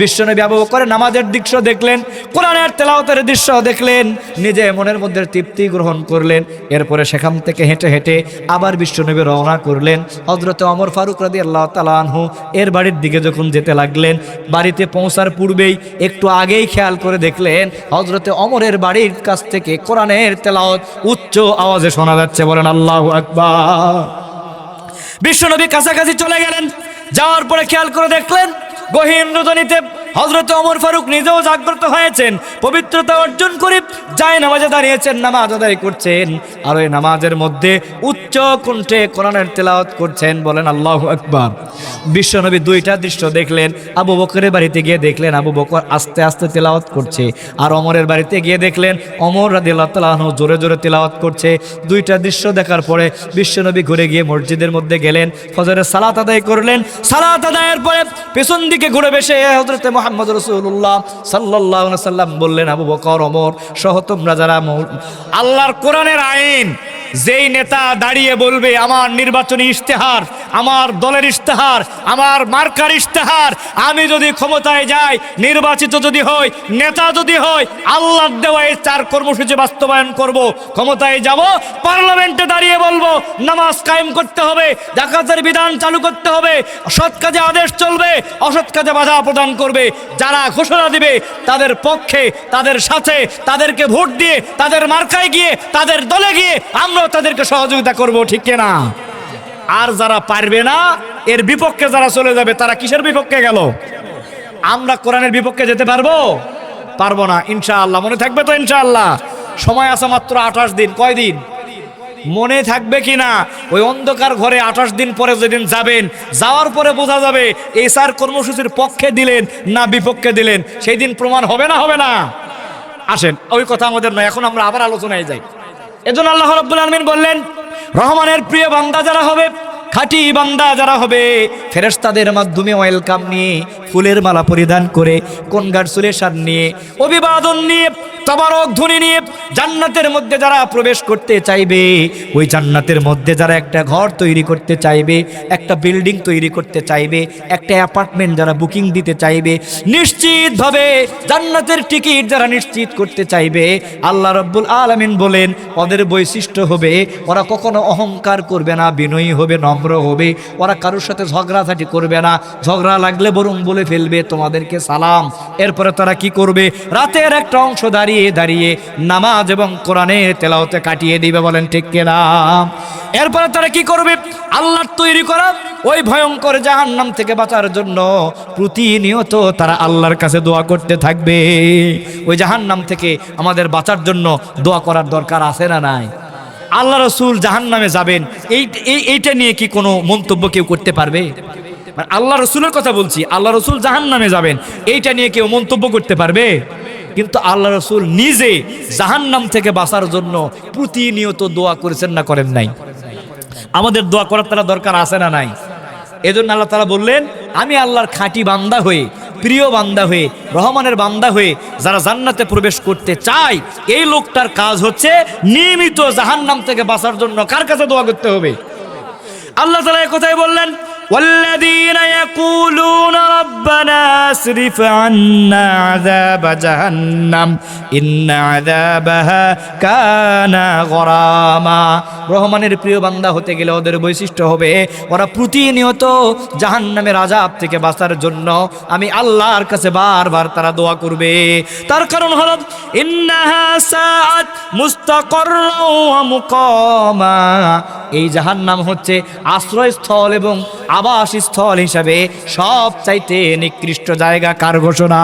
বিশ্বনবী আবু বকরের নামাজের দৃশ্য দেখলেন, কোরআনের তেলাওয়াতের দৃশ্য দেখলেন, নিজে মনের মধ্যে তৃপ্তি গ্রহণ করলেন। এরপরে সেখান থেকে হেঁটে হেঁটে আবার বিশ্বনবী রওনা করলেন। হযরতে ওমর ফারুক রাদিয়াল্লাহু তাআলা আনহু এর বাড়ির দিকে যখন যেতে লাগলেন, বাড়িতে পৌঁছার পূর্বেই একটু আগেই খেয়াল করে দেখলেন হযরতে ওমরের বাড়ির কাছ থেকে কোরআনের তেলাওয়াত উচ্চ আওয়াজে শোনা যাচ্ছে, বলেন আল্লাহু আকবার। বিশ্বনবী কাছাকাছি চলে গেলেন, যাওয়ার পরে খেয়াল করে দেখলেন গহীন রজনীতে হযরত ওমর ফারুক নিজেও জাগ্রত হয়েছেন, পবিত্রতা অর্জন করে যায় নামাজে দাঁড়িয়েছেন, নামাজ আদায় করছেন, আর ওই নামাজের মধ্যে উচ্চ কণ্ঠে কোরআনের তেলাওয়াত করছেন, বলেন আল্লাহু আকবার। বিশ্বনবী দুইটা দৃশ্য দেখলেন, আবু বকরের বাড়িতে গিয়ে দেখলেন আবু বকর আস্তে আস্তে তেলাওয়াত করছে, আর ওমরের বাড়িতে গিয়ে দেখলেন ওমর রাদিয়াল্লাহু তাআলা আনহু জোরে জোরে তেলাওয়াত করছে। দুইটা দৃশ্য দেখার পরে বিশ্বনবী ঘুরে গিয়ে মসজিদের মধ্যে গেলেন, ফজরের সালাত আদায় করলেন। সালাত আদায়ের পরে পেছন দিকে ঘুরে বসে হযরত মুহাম্মদ রাসূলুল্লাহ সাল্লাল্লাহু আলাইহি ওয়াসাল্লাম বললেন, আবু বকর, ওমর সহ তোমরা যারা আল্লাহর কোরআনের আইন, যেই নেতা দাঁড়িয়ে বলবে আমার নির্বাচনী ইশতেহার, আমার দলের ইশতেহার, আমার মার্কার ইশতেহার, আমি যদি ক্ষমতায় যাই, নির্বাচিত যদি হই, নেতা যদি হই, আল্লাহর দেওয়া এই 4 কর্মসূচি বাস্তবায়ন করব, ক্ষমতায় যাব, পার্লামেন্টে দাঁড়িয়ে বলবো নামাজ কায়েম করতে হবে, যাকাতের বিধান চালু করতে হবে, সৎ কাজে আদেশ চলবে, অসৎ কাজে বাধা প্রদান করবে, যারা ঘোষণা দিবে তাদের পক্ষে, তাদের সাথে, তাদেরকে ভোট দিয়ে, তাদের মার্কায় গিয়ে, তাদের দলে গিয়ে আমরাও তাদেরকে সহযোগিতা করব, ঠিক কিনা? আর যারা পারবে না, এর বিপক্ষে যারা চলে যাবে, তারা কিসের বিপক্ষে গেল? আমরা কোরআনের বিপক্ষে যেতে পারবো? পারবো না ইনশাআল্লাহ। মনে থাকবে তো ইনশাআল্লাহ? সময় আছে মাত্র 28 দিন। কয়দিন মনে থাকবে কিনা? ওই অন্ধকার ঘরে 28 দিন পরে যেদিন যাবেন, যাওয়ার পরে বোঝা যাবে এই 4 কর্মসূচির পক্ষে দিলেন না বিপক্ষে দিলেন, সেই দিন প্রমাণ হবে না, হবে না? আসেন, ওই কথা আমাদের নয়, এখন আমরা আবার আলোচনায় যাই। এজন্য আল্লাহ রাব্বুল আলামিন বললেন, রহমানের প্রিয় বান্দা যারা হবে, খাঁটি বান্দা যারা হবে, ফেরেশতাদের মাধ্যমে ওয়েলকাম নিয়ে, ফুলের মালা পরিধান করে, কনগ্রাচুলেশন নিয়ে, অভিবাদন নিয়ে, তবারক ধ্বনি নিয়ে জান্নাতের মধ্যে যারা প্রবেশ করতে চাইবে, ওই জান্নাতের মধ্যে যারা একটা ঘর তৈরি করতে চাইবে, একটা বিল্ডিং তৈরি করতে চাইবে, একটা অ্যাপার্টমেন্ট যারা বুকিং দিতে চাইবে, নিশ্চিতভাবে জান্নাতের টিকিট যারা নিশ্চিত করতে চাইবে, আল্লাহ রাব্বুল আলামিন বলেন ওদের বৈশিষ্ট্য হবে ওরা কখনো অহংকার করবে না, বিনয়ী হবে, নম্র হবে, ওরা কারোর সাথে ঝগড়াঝাটি করবে না, ঝগড়া লাগলে বরং বলে ফেলবে তোমাদেরকে সালাম। এরপরে তারা কি করবে? রাতের একটা অংশ দাঁড়িয়ে দাঁড়িয়ে নামাজ এবং কোরআনের তেলাওয়াতে কাটিয়ে দিবে, বলেন ঠিক কিনা? এরপরে তারা কি করবে? আল্লাহর তৈরি করা ওই ভয়ঙ্কর জাহান্নাম থেকে বাঁচার জন্য প্রতিনিয়ত তারা আল্লাহর কাছে দোয়া করতে থাকবে। ওই জাহান্নাম থেকে আমাদের বাঁচার জন্য দোয়া করার দরকার আছে না নাই? আল্লাহ রাসূল জাহান্নামে যাবেন, এইটা নিয়ে কি কোনো মন্তব্য কেউ করতে পারবে? আল্লাহ রাসূলের কথা বলছি, আল্লাহ রাসূল জাহান্নামে যাবেন, এইটা নিয়ে কেউ মন্তব্য করতে পারবে? কিন্তু আল্লাহ রাসূল নিজে জাহান্নাম থেকে বাঁচার জন্য প্রতিনিয়ত দোয়া করেছেন না করেন নাই? আমাদের দোয়া করার তারা দরকার আছে না নাই? এজন্য আল্লাহ তাআলা বললেন, আমি আল্লাহর খাঁটি বান্দা হয়ে, প্রিয় বান্দা হয়ে, রহমানের বান্দা হয়ে যারা জান্নাতে প্রবেশ করতে চায়, এই লোকটার কাজ হচ্ছে নিয়মিত জাহান্নাম থেকে বাঁচার জন্য কার কাছে দোয়া করতে হবে? আল্লাহ তাআলা এই কথাই বললেন, والذين يقولون ربنا اصرف عنا عذاب جهنم إن عذابها كان غراما। রহমানের প্রিয় বান্দা হতে গেলে ওদের বৈশিষ্ট্য হবে ওরা প্রতিনিয়ত জাহান্নামের আযাব থেকে বাঁচার জন্য আমি আল্লাহর কাছে বারবার তারা দোয়া করবে। তার কারণ হলো ইন্নাহা সাআত মুস্তাকাররা ওয়া মুকামা, এই জাহান্নাম হচ্ছে আশ্রয়স্থল এবং আবাসস্থল হিসাবে সবচাইতে নিকৃষ্ট জায়গা। কার ঘোষণা?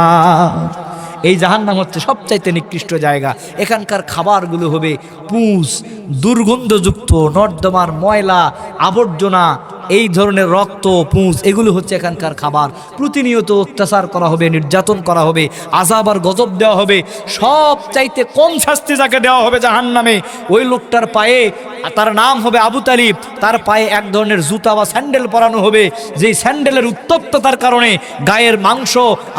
এই জাহান্নাম হচ্ছে সবচাইতে নিকৃষ্ট জায়গা। এখানকার খাবারগুলো হবে পুঁজ, দুর্গন্ধযুক্ত, নর্দমার ময়লা, আবর্জনা, এই ধরনের রক্ত, পুঁজ, এগুলো হচ্ছে এখানকার খাবার। প্রতিনিয়ত অত্যাচার করা হবে, নির্যাতন করা হবে, আযাব আর গজব দেওয়া হবে। সব চাইতে কম শাস্তি যাকে দেওয়া হবে জাহান্নামে, ওই লোকটার পায়ে, তার নাম হবে আবু তালিব, তার পায়ে এক ধরনের জুতা বা স্যান্ডেল পরানো হবে, যেই স্যান্ডেলের উত্তপ্ততার কারণে গায়ের মাংস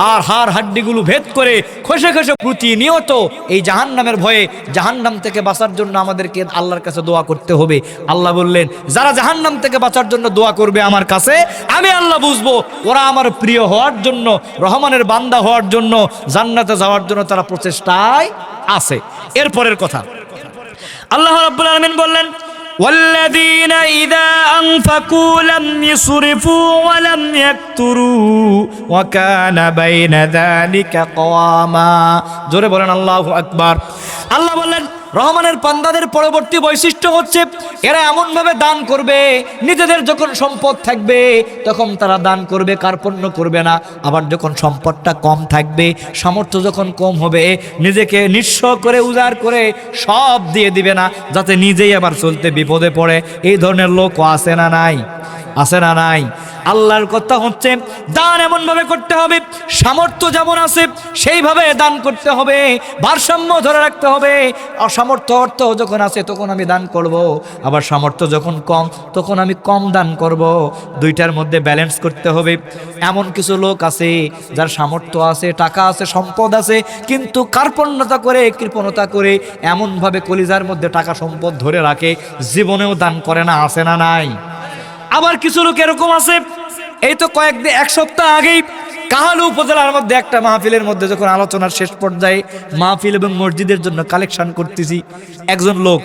আর হাড় হাড্ডিগুলো ভেদ করে খসে খসে প্রতিনিয়ত এই জাহান্নামের ভয়ে, জাহান্নাম থেকে বাঁচার জন্য আমাদেরকে আল্লাহর কাছে দোয়া করতে হবে। আল্লাহ বললেন, যারা জাহান্নাম থেকে বাঁচার জন্য দোয়া করবে আমার কাছে, আমি আল্লাহ বুঝবো ওরা আমার প্রিয় হওয়ার জন্য, রহমানের বান্দা হওয়ার জন্য, জান্নাতে যাওয়ার জন্য তারা প্রচেষ্টায় আছে। এরপরের কথা আল্লাহ রাব্বুল আলামিন বললেন, والذين إذا أنفقوا لم يسرفوا ولم يقتروا وكان بين ذلك قواما। জোরে বলেন আল্লাহু আকবার। আল্লাহ বললেন, রহমানের বান্দাদের পরবর্তী বৈশিষ্ট্য হচ্ছে এরা এমনভাবে দান করবে, নিজেদের যখন সম্পদ থাকবে তখন তারা দান করবে, কার্পণ্য করবে না। আবার যখন সম্পদটা কম থাকবে, সামর্থ্য যখন কম হবে, নিজেকে নিঃস্ব করে উজাড় করে সব দিয়ে দিবে না, যাতে নিজেই আবার চলতে বিপদে পড়ে। এই ধরনের লোকও আছে না নাই? আছে না নাই? আল্লাহর কথা হচ্ছে দান এমনভাবে করতে হবে, সামর্থ্য যেমন আছে সেইভাবে দান করতে হবে, ভারসাম্য ধরে রাখতে হবে। অসামর্থ্য অর্থ যখন আছে তখন আমি দান করব, আবার সামর্থ্য যখন কম তখন আমি কম দান করব। দুইটার মধ্যে ব্যালেন্স করতে হবে। এমন কিছু লোক আছে যার সামর্থ্য আছে, টাকা আছে, সম্পদ আছে, কিন্তু কার্পণ্যতা করে, কৃপণতা করে এমনভাবে কলিজার মধ্যে টাকা সম্পদ ধরে রাখে, জীবনেও দান করে না। আছে না নাই? আবার কিছু লোক এরকম আছে, এই তো এক সপ্তাহ আগেই কাহালু উপজেলার মধ্যে একটা মাহফিলের মধ্যে যখন আলোচনার শেষ পর্যায়ে মাহফিল এবং মসজিদের জন্য কালেকশন করতেছি, একজন লোক,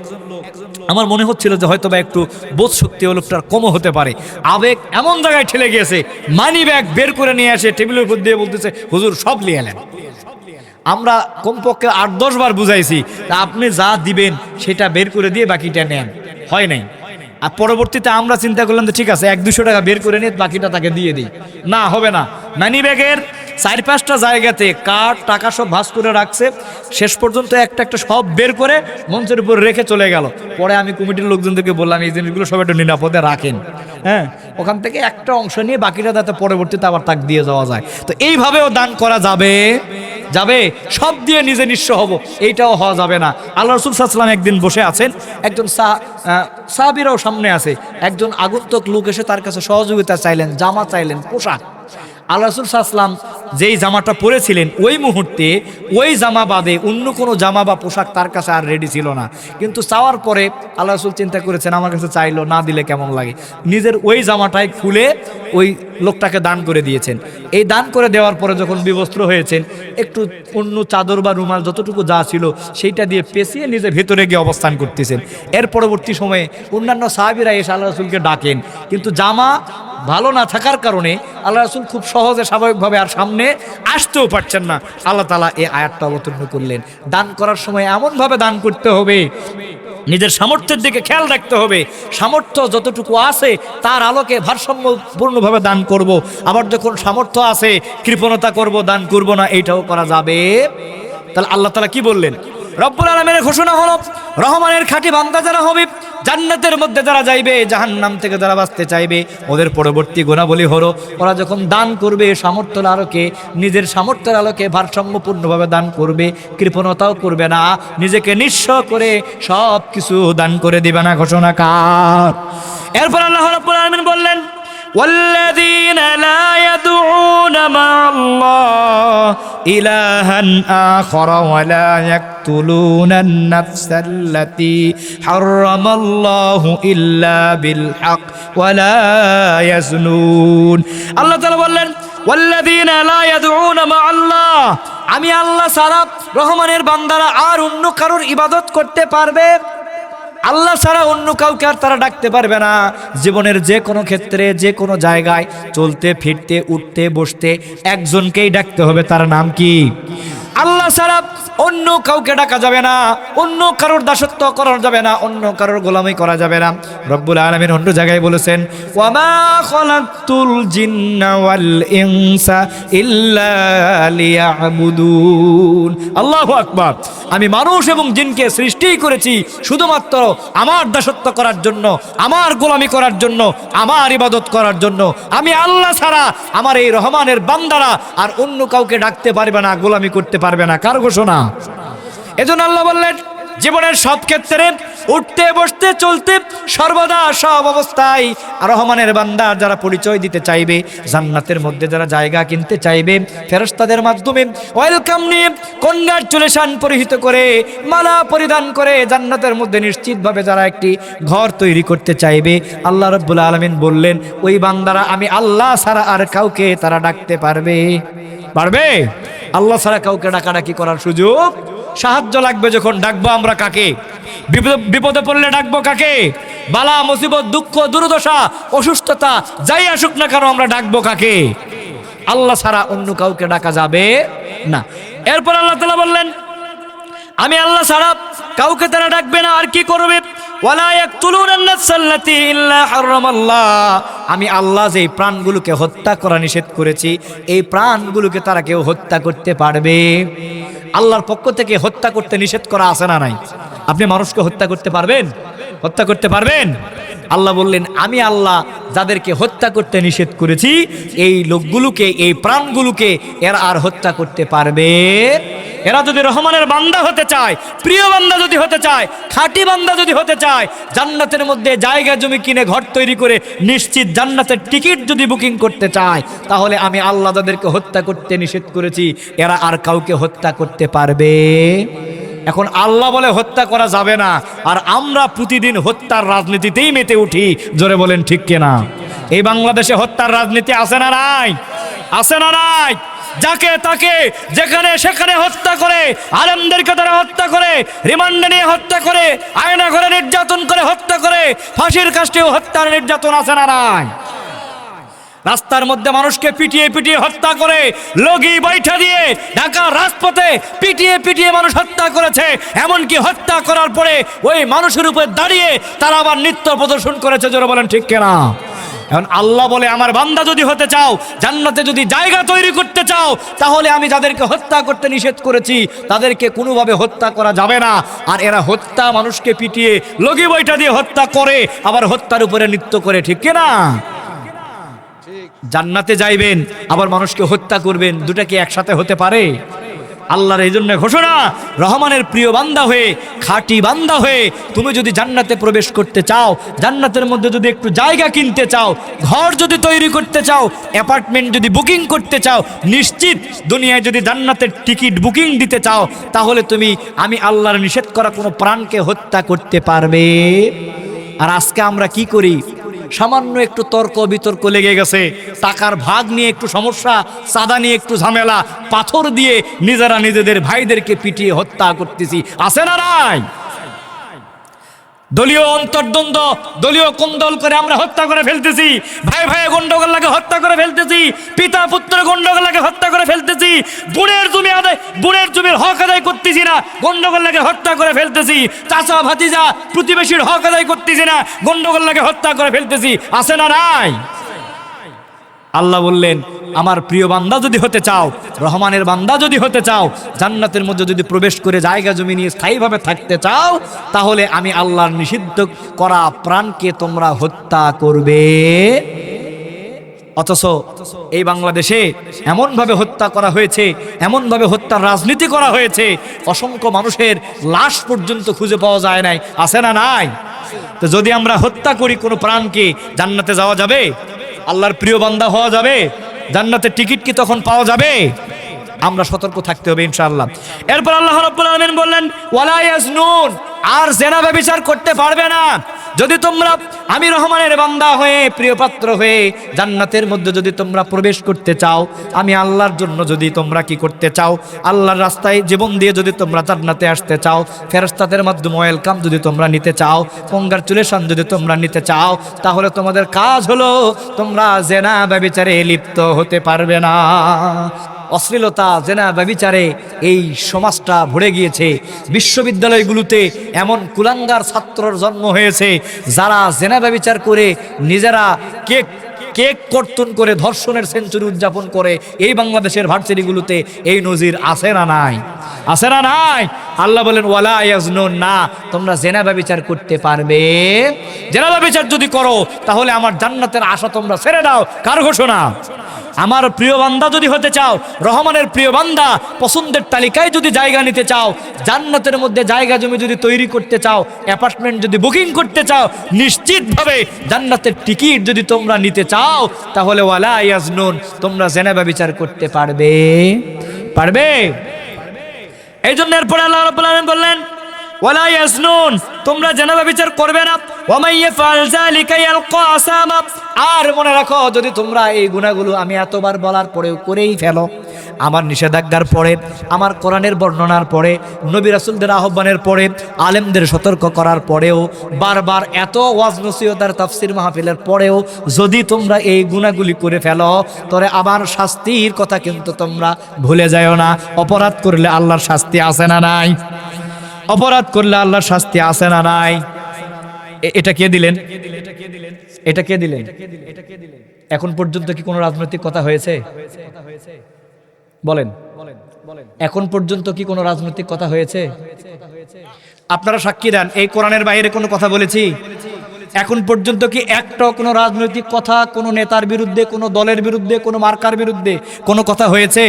আমার মনে হচ্ছিল যে হয়তো বা একটু বোধ শক্তি ও লোকটার কমও হতে পারে, আবেগ এমন জায়গায় ঠেলে গিয়েছে, মানি ব্যাগ বের করে নিয়ে আসে টেবিলের উপর দিয়ে বলতেছে, হুজুর সব নিয়ে এলেন। আমরা কমপক্ষে 8-10 বার বুঝাইছি, আপনি যা দিবেন সেটা বের করে দিয়ে বাকিটা নেন। হয় নাই। আর পরবর্তীতে আমরা চিন্তা করলাম যে ঠিক আছে 100-200 টাকা বের করে নিয়ে বাকিটা তাকে দিয়ে দিই। না, হবে না। মানি ব্যাগের 4-5টা জায়গাতে কার্ড টাকা সব ভাঁজ করে রাখছে, শেষ পর্যন্ত একটা একটা সব বের করে মঞ্চের উপর রেখে চলে গেল। পরে আমি কমিটির লোকজনদেরকে বললাম এই জিনিসগুলো সব একটু নিরাপদে রাখেন, হ্যাঁ, ওখান থেকে একটা অংশ নিয়ে বাকিটা যাতে পরবর্তীতে আবার তাকে দিয়ে যাওয়া যায়। তো এইভাবেও দান করা যাবে, সব দিয়ে নিজে নিঃস্ব হব এইটাও হওয়া যাবে না। আল্লাহ রাসূল সাল্লাল্লাহু আলাইহি ওয়াসাল্লাম একদিন বসে আছেন, একজন সাহাবীরাও সামনে আছে, একজন আগন্তুক লোক এসে তার কাছে সহযোগিতা চাইলেন, জামা চাইলেন, পোশাক। আল্লাহ রাসূল সাল্লাল্লাহু আলাইহি ওয়াসাল্লাম যেই জামাটা পরেছিলেন ওই মুহূর্তে ওই জামা বাদে অন্য কোনো জামা বা পোশাক তার কাছে আর রেডি ছিল না। কিন্তু চাওয়ার পরে আল্লাহ রাসূল চিন্তা করেছেন আমার কাছে চাইলো, না দিলে কেমন লাগে, নিজের ওই জামাটাই খুলে ওই লোকটাকে দান করে দিয়েছেন। এই দান করে দেওয়ার পরে যখন বিবস্ত্র হয়েছেন, একটু অন্য চাদর বা রুমাল যতটুকু যা ছিল সেইটা দিয়ে পেঁচিয়ে নিজে ভেতরে গিয়ে অবস্থান করতেছেন। এর পরবর্তী সময়ে অন্যান্য সাহাবীরা এসে আল্লাহ রাসূলকে ডাকেন, কিন্তু জামা ভালো না থাকার কারণে আল্লাহ রাসূল খুব সহজে স্বাভাবিকভাবে আর সামনে আসতেও পারছেন না। আল্লাহ তাআলা এই আয়াতটা অবতীর্ণ করলেন, দান করার সময় এমনভাবে দান করতে হবে, নিজের সামর্থ্যের দিকে খেয়াল রাখতে হবে। সামর্থ্য যতটুকু আছে তার আলোকে ভারসাম্যপূর্ণভাবে দান করব। আবার যখন সামর্থ্য আছে কৃপণতা করব, দান করব না, এইটাও করা যাবে। তাহলে আল্লাহ তাআলা কি বললেন? রব্বুল আলামিনের ঘোষণা হলো রহমানের খাঁটি বান্দা যারা হবে, জান্নাতের মধ্যে যারা যাইবে, জাহান্নাম থেকে যারা বাঁচতে চাইবে, ওদের পরবর্তী গুণাবলী হলো ওরা যখন দান করবে সামর্থ্যের আলোকে, নিজের সামর্থ্যের আলোকে ভারসাম্যপূর্ণভাবে দান করবে, কৃপণতাও করবে না, নিজেকে নিঃস্ব করে সব কিছু দান করে দিবে না। ঘোষণা কার? এরপর আল্লাহ রাব্বুল আলামিন বললেন والذين لا يدعون مع الله إلها آخر ولا يقتلون النفس التي حرم الله إلا بالحق ولا يزنون। আল্লাহ তাআলা বললেন والذين لا يدعون مع الله, আমি আল্লাহ ছাড়া রহমানের বান্দারা আর অন্য কারোর ইবাদত করতে পারবে, আল্লাহ ছাড়া অন্য কাউকে আর তারা ডাকতে পারবে না। জীবনের যে কোনো ক্ষেত্রে, যে কোনো জায়গায় চলতে ফিরতে উঠতে বসতে একজনকেই ডাকতে হবে, তার নাম কি? আল্লাহ ছাড়া অন্য কাউকে ডাকা যাবে না, অন্য কারোর দাসত্ব করা যাবে না, অন্য কারোর গোলামি করা যাবে না। রব্বুল আলামিন অন্য জায়গায় বলেছেন ওয়ামা খালাকতুল জিন্না ওয়াল ইনসা ইল্লা লিয়াবুদুন। আল্লাহু আকবার। আমি মানুষ এবং জিনকে সৃষ্টি করেছি শুধুমাত্র আমার দাসত্ব করার জন্য, আমার গোলামি করার জন্য, আমার ইবাদত করার জন্য। আমি আল্লাহ ছাড়া আমার এই রহমানের বান্দারা আর অন্য কাউকে ডাকতে পারবে না, গোলামি করতে পারবে না। কার ঘোষণা? এজন্য আল্লাহ বললেন জীবনের সব ক্ষেত্রে উঠতে বসতে চলতে সর্বদা সব অবস্থায় রহমানের বান্দা যারা পরিচয় দিতে চাইবে, জান্নাতের মধ্যে যারা জায়গা কিনতে চাইবে, ফেরেশতাদের মাধ্যমে ওয়েলকাম নিয়ে কনগ্রাচুলেশন পরিহিত করে মালা পরিধান করে জান্নাতের মধ্যে নিশ্চিতভাবে যারা একটি ঘর তৈরি করতে চাইবে, আল্লাহ রাব্বুল আলামিন বললেন ওই বান্দারা আমি আল্লাহ ছাড়া আর কাউকে তারা ডাকতে পারবে? আল্লাহ ছাড়া কাউকে ডাকাডাকি করার সুযোগ? সাহায্য লাগবে যখন ডাকবো আমরা কাকে? বিপদে পড়লে ডাকবো কাকে? বালা মুসিবত দুঃখ দুর্দশা অসুস্থতা যাই আসুক না কেন আমরা ডাকবো কাকে? আল্লাহ ছাড়া অন্য কাউকে ডাকা যাবে না। এরপর আল্লাহ তাআলা বললেন আমি আল্লাহ ছাড়া কাউকে তারা ডাকবে না। আর কি করবে? ওয়ালা ইয়াকতুলুনান নাফসাল্লাতী ইল্লা হারামাল্লাহ, আমি আল্লাহ যে প্রাণগুলোকে হত্যা করা নিষেধ করেছি, এই প্রাণগুলোকে তারা কেউ হত্যা করতে পারবে? আল্লাহর পক্ষ থেকে হত্যা করতে নিষেধ করা আছে না নাই? আপনি মানুষকে হত্যা করতে পারবেন? হত্যা করতে পারবেন? আল্লাহ বললেন, আমি আল্লাহ যাদেরকে হত্যা করতে নিষেধ করেছি, এই লোকগুলোকে, এই প্রাণগুলোকে এরা আর হত্যা করতে পারবে? এরা যদি রহমানের বান্দা হতে চায়, প্রিয় বান্দা যদি হতে চায়, খাঁটি বান্দা যদি হতে চায়, জান্নাতের মধ্যে জায়গা জমি কিনে ঘর তৈরি করে নিশ্চিত জান্নাতের টিকিট যদি বুকিং করতে চায়, তাহলে আমি আল্লাহ যাদেরকে হত্যা করতে নিষেধ করেছি, এরা আর কাউকে হত্যা করতে পারবে? এখন আল্লাহ বলে হত্যা করা যাবে না, আর আমরা প্রতিদিন হত্যার রাজনীতিতেই মেতে উঠি। জোরে বলেন ঠিক কিনা? এই বাংলাদেশে হত্যার রাজনীতি আছে না নাই? আছে না নাই? যাকে তাকে যেখানে সেখানে হত্যা করে, আলেমদেরকে তারা হত্যা করে, রিমান্ডে নিয়ে হত্যা করে, আয়না ঘরে নির্যাতন করে হত্যা করে, ফাঁসির কাষ্ঠেও হত্যার নির্যাতন আছে না নাই? রাস্তার মধ্যে মানুষকে পিটিয়ে পিটিয়ে হত্যা করে, লগি বৈঠা দিয়ে ঢাকার রাজপথে পিটিয়ে পিটিয়ে মানুষ হত্যা করেছে। এমনকি হত্যা করার পরে ওই মানুষের উপরে দাঁড়িয়ে তারা আবার নৃত্য প্রদর্শন করেছে। জোরে বলেন ঠিক কিনা? এখন আল্লাহ বলে, আমার বান্দা যদি হতে চাও, জান্নাতে যদি জায়গা তৈরি করতে চাও, তাহলে আমি যাদেরকে হত্যা করতে নিষেধ করেছি তাদেরকে কোনোভাবে হত্যা করা যাবে না। আর এরা হত্যা, মানুষকে পিটিয়ে লগি বৈঠা দিয়ে হত্যা করে, আবার হত্যার উপরে নৃত্য করে। ঠিক কিনা? জান্নাতে যাইবেন আবার মানুষকে হত্যা করবেন, দুটা কি একসাথে হতে পারে? আল্লাহর এই জন্য ঘোষণা, রহমানের প্রিয় বান্দা হয়ে, খাঁটি বান্দা হয়ে তুমি যদি জান্নাতে প্রবেশ করতে চাও, জান্নাতের মধ্যে যদি একটু জায়গা কিনতে চাও, ঘর যদি তৈরি করতে চাও, অ্যাপার্টমেন্ট যদি বুকিং করতে চাও, নিশ্চিত দুনিয়ায় যদি জান্নাতের টিকিট বুকিং দিতে চাও, তাহলে তুমি আমি আল্লাহর নিষেধ করা কোনো প্রাণকে হত্যা করতে পারবে? আর আজকে আমরা কি করি? সামান্য একটু তর্ক বিতর্ক লেগে গেছে, টাকার ভাগ নিয়ে একটু সমস্যা, চাঁদা নিয়ে একটু ঝামেলা, পাথর দিয়ে নিজেরা নিজেদের ভাইদেরকে পিটিয়ে হত্যা করতেছি। আছে না নাই? দলীয় অন্তর্দ্বন্দ্ব, দলীয় কোন্দল করে আমরা হত্যা করে ফেলতেছি, ভাই ভাই গন্ডগোল লাগে হত্যা করে ফেলতেছি, পিতা পুত্র গন্ডগোল লাগে হত্যা করে ফেলতেছি, বোনের জমির হক আদায় করতেছি না, গন্ডগোল লাগে হত্যা করে ফেলতেছি, চাচা ভাতিজা প্রতিবেশীর হক আদায় করতেছি না, গন্ডগোল লাগে হত্যা করে ফেলতেছি। আছে না নাই? আল্লাহ বললেন, আমার প্রিয় বান্দা যদি হতে চাও, রহমানের বান্দা যদি হতে চাও, জান্নাতের মধ্যে যদি প্রবেশ করে জায়গা জমি নিয়ে স্থায়ীভাবে থাকতে চাও, তাহলে আমি আল্লাহর নিষিদ্ধ করা প্রাণকে তোমরা হত্যা করবে। অথচ এই বাংলাদেশে এমনভাবে হত্যা করা হয়েছে, এমনভাবে হত্যার রাজনীতি করা হয়েছে, অসংখ্য মানুষের লাশ পর্যন্ত খুঁজে পাওয়া যায় নাই। আছে না নাই? তো যদি আমরা হত্যা করি কোনো প্রাণকে, জান্নাতে যাওয়া যাবে? আল্লাহর প্রিয় বান্দা হওয়া যাবে? জান্নাতের টিকিট কি তখন পাওয়া যাবে? আমরা সতর্ক থাকতে হবে ইনশাআল্লাহ। এরপর আল্লাহ রাব্বুল আলামিন বললেন, ওয়ালা ইয়াজনুন, আর জেনা ব্যভিচার করতে পারবে না। যদি তোমরা আমি রহমানের বান্দা হয়ে, প্রিয় পাত্র হয়ে জান্নাতের মধ্যে যদি তোমরা প্রবেশ করতে চাও, আমি আল্লাহর জন্য যদি তোমরা কি করতে চাও, আল্লাহর রাস্তায় জীবন দিয়ে যদি তোমরা জান্নাতে আসতে চাও, ফেরেশতাদের মাধ্যমে ওয়েলকাম যদি তোমরা নিতে চাও, কংগ্রাচুলেশন যদি তোমরা নিতে চাও, তাহলে তোমাদের কাজ হলো তোমরা জেনা ব্যভিচারে লিপ্ত হতে পারবে না। অশ্লীলতা, জেনা ব্যভিচারে এই সমাজটা ভরে গিয়েছে। বিশ্ববিদ্যালয়গুলোতে এমন কুলাঙ্গার ছাত্রর জন্ম হয়েছে যারা জেনা ব্যভিচার করে নিজেরা কেক কর্তন করে ধর্ষণের সেঞ্চুরি উদযাপন করে। এই বাংলাদেশের ভার্সিটিগুলোতে এই নজির আছে না নাই? আছে না নাই? আল্লাহ বলেন, ওয়ালা ইয়াজনুন, না, তোমরা জেনা ব্যভিচার করতে পারবে। জেনা ব্যভিচার যদি করো তাহলে আমার জান্নাতের আশা তোমরা ছেড়ে দাও। কার ঘোষণা? আমার প্রিয় বান্দা যদি হতে চাও, রহমানের প্রিয় বান্দা, পছন্দের তালিকায় যদি জায়গা নিতে চাও, জান্নাতের মধ্যে জায়গা জমি যদি তৈরি করতে চাও, অ্যাপার্টমেন্ট যদি বুকিং করতে চাও, নিশ্চিতভাবে জান্নাতের টিকিট যদি তোমরা নিতে চাও, তাহলে ওয়ালা ইয়াজনুন, তোমরা জেনা ব্যভিচার করতে পারবে। পারবে? এই জন্য এরপরে আল্লাহ রাব্বুল আলামিন বললেন, ওয়ালা ইয়াজনুন, তোমরা জেনা ব্যভিচার করবে না। ওয়া মান ইয়াফআল যালিকা ইয়ালকা আসামা, আর মনে রাখো, যদি তোমরা এই গুনাহগুলো আমি এতবার বলার পরেও করেই ফেলো, আমার নিষেধাজ্ঞার পরে, আমার কোরআনের বর্ণনার পরে, নবী রাসূলদের আহ্বানের পরে, আলেমদের সতর্ক করার পরেও, বারবার এত ওয়াজ নসিহতের তাফসীর মাহফিলের পরেও যদি তোমরা এই গুনাহগুলি করে ফেলো, তবে আমার শাস্তির কথা কিন্তু তোমরা ভুলে যাও না। অপরাধ করলে আল্লাহর শাস্তি আছে না নাই? অপরাধ করলে আল্লাহর শাস্তি আছে না নাই? এটা কে দিলেন? এটা কে দিলেন? এখন পর্যন্ত কি কোনো রাজনৈতিক কথা হয়েছে? বলেন, এখন পর্যন্ত কি কোনো রাজনৈতিক কথা হয়েছে? আপনারা সাক্ষী দেন, এই কোরআনের বাইরে কোনো কথা বলেছি? এখন পর্যন্ত কি একটাও কোনো রাজনৈতিক কথা, কোনো নেতার বিরুদ্ধে, কোনো দলের বিরুদ্ধে, কোনো মার্কার বিরুদ্ধে কোনো কথা হয়েছে?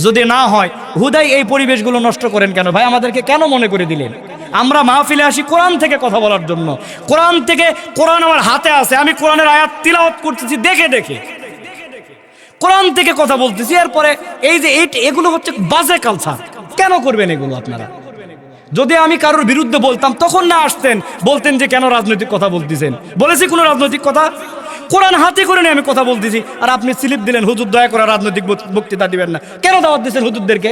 যদি না হয়, হুদাই এই পরিবেশগুলো নষ্ট করেন কেন ভাই? আমাদেরকে কেন মনে করে দিলেন? আমরা মাহফিলে আসি কোরআন থেকে কথা বলার জন্য। কোরআন থেকে, কোরআন আমার হাতে আছে, আমি কোরআনের আয়াত তিলাওয়াত করতেছি দেখে দেখে, কোরআন থেকে কথা বলতেছি। এরপরে এই যে এগুলো হচ্ছে বাজে কালচার। কেন করবেন এগুলো আপনারা? যদি আমি কারোর বিরুদ্ধে বলতাম তখন না আসতেন, বলতেন যে কেন রাজনৈতিক কথা বলতেছেন। বলেছি কোনো রাজনৈতিক কথা? কোরআন হাতে করে নিয়ে আমি কথা বলতেছি, আর আপনি স্লিপ দিলেন হুজুর দয়া করে রাজনৈতিক বক্তৃতা দিবেন না। কেন দাওয়াত দিয়েছেন হুজুরদেরকে?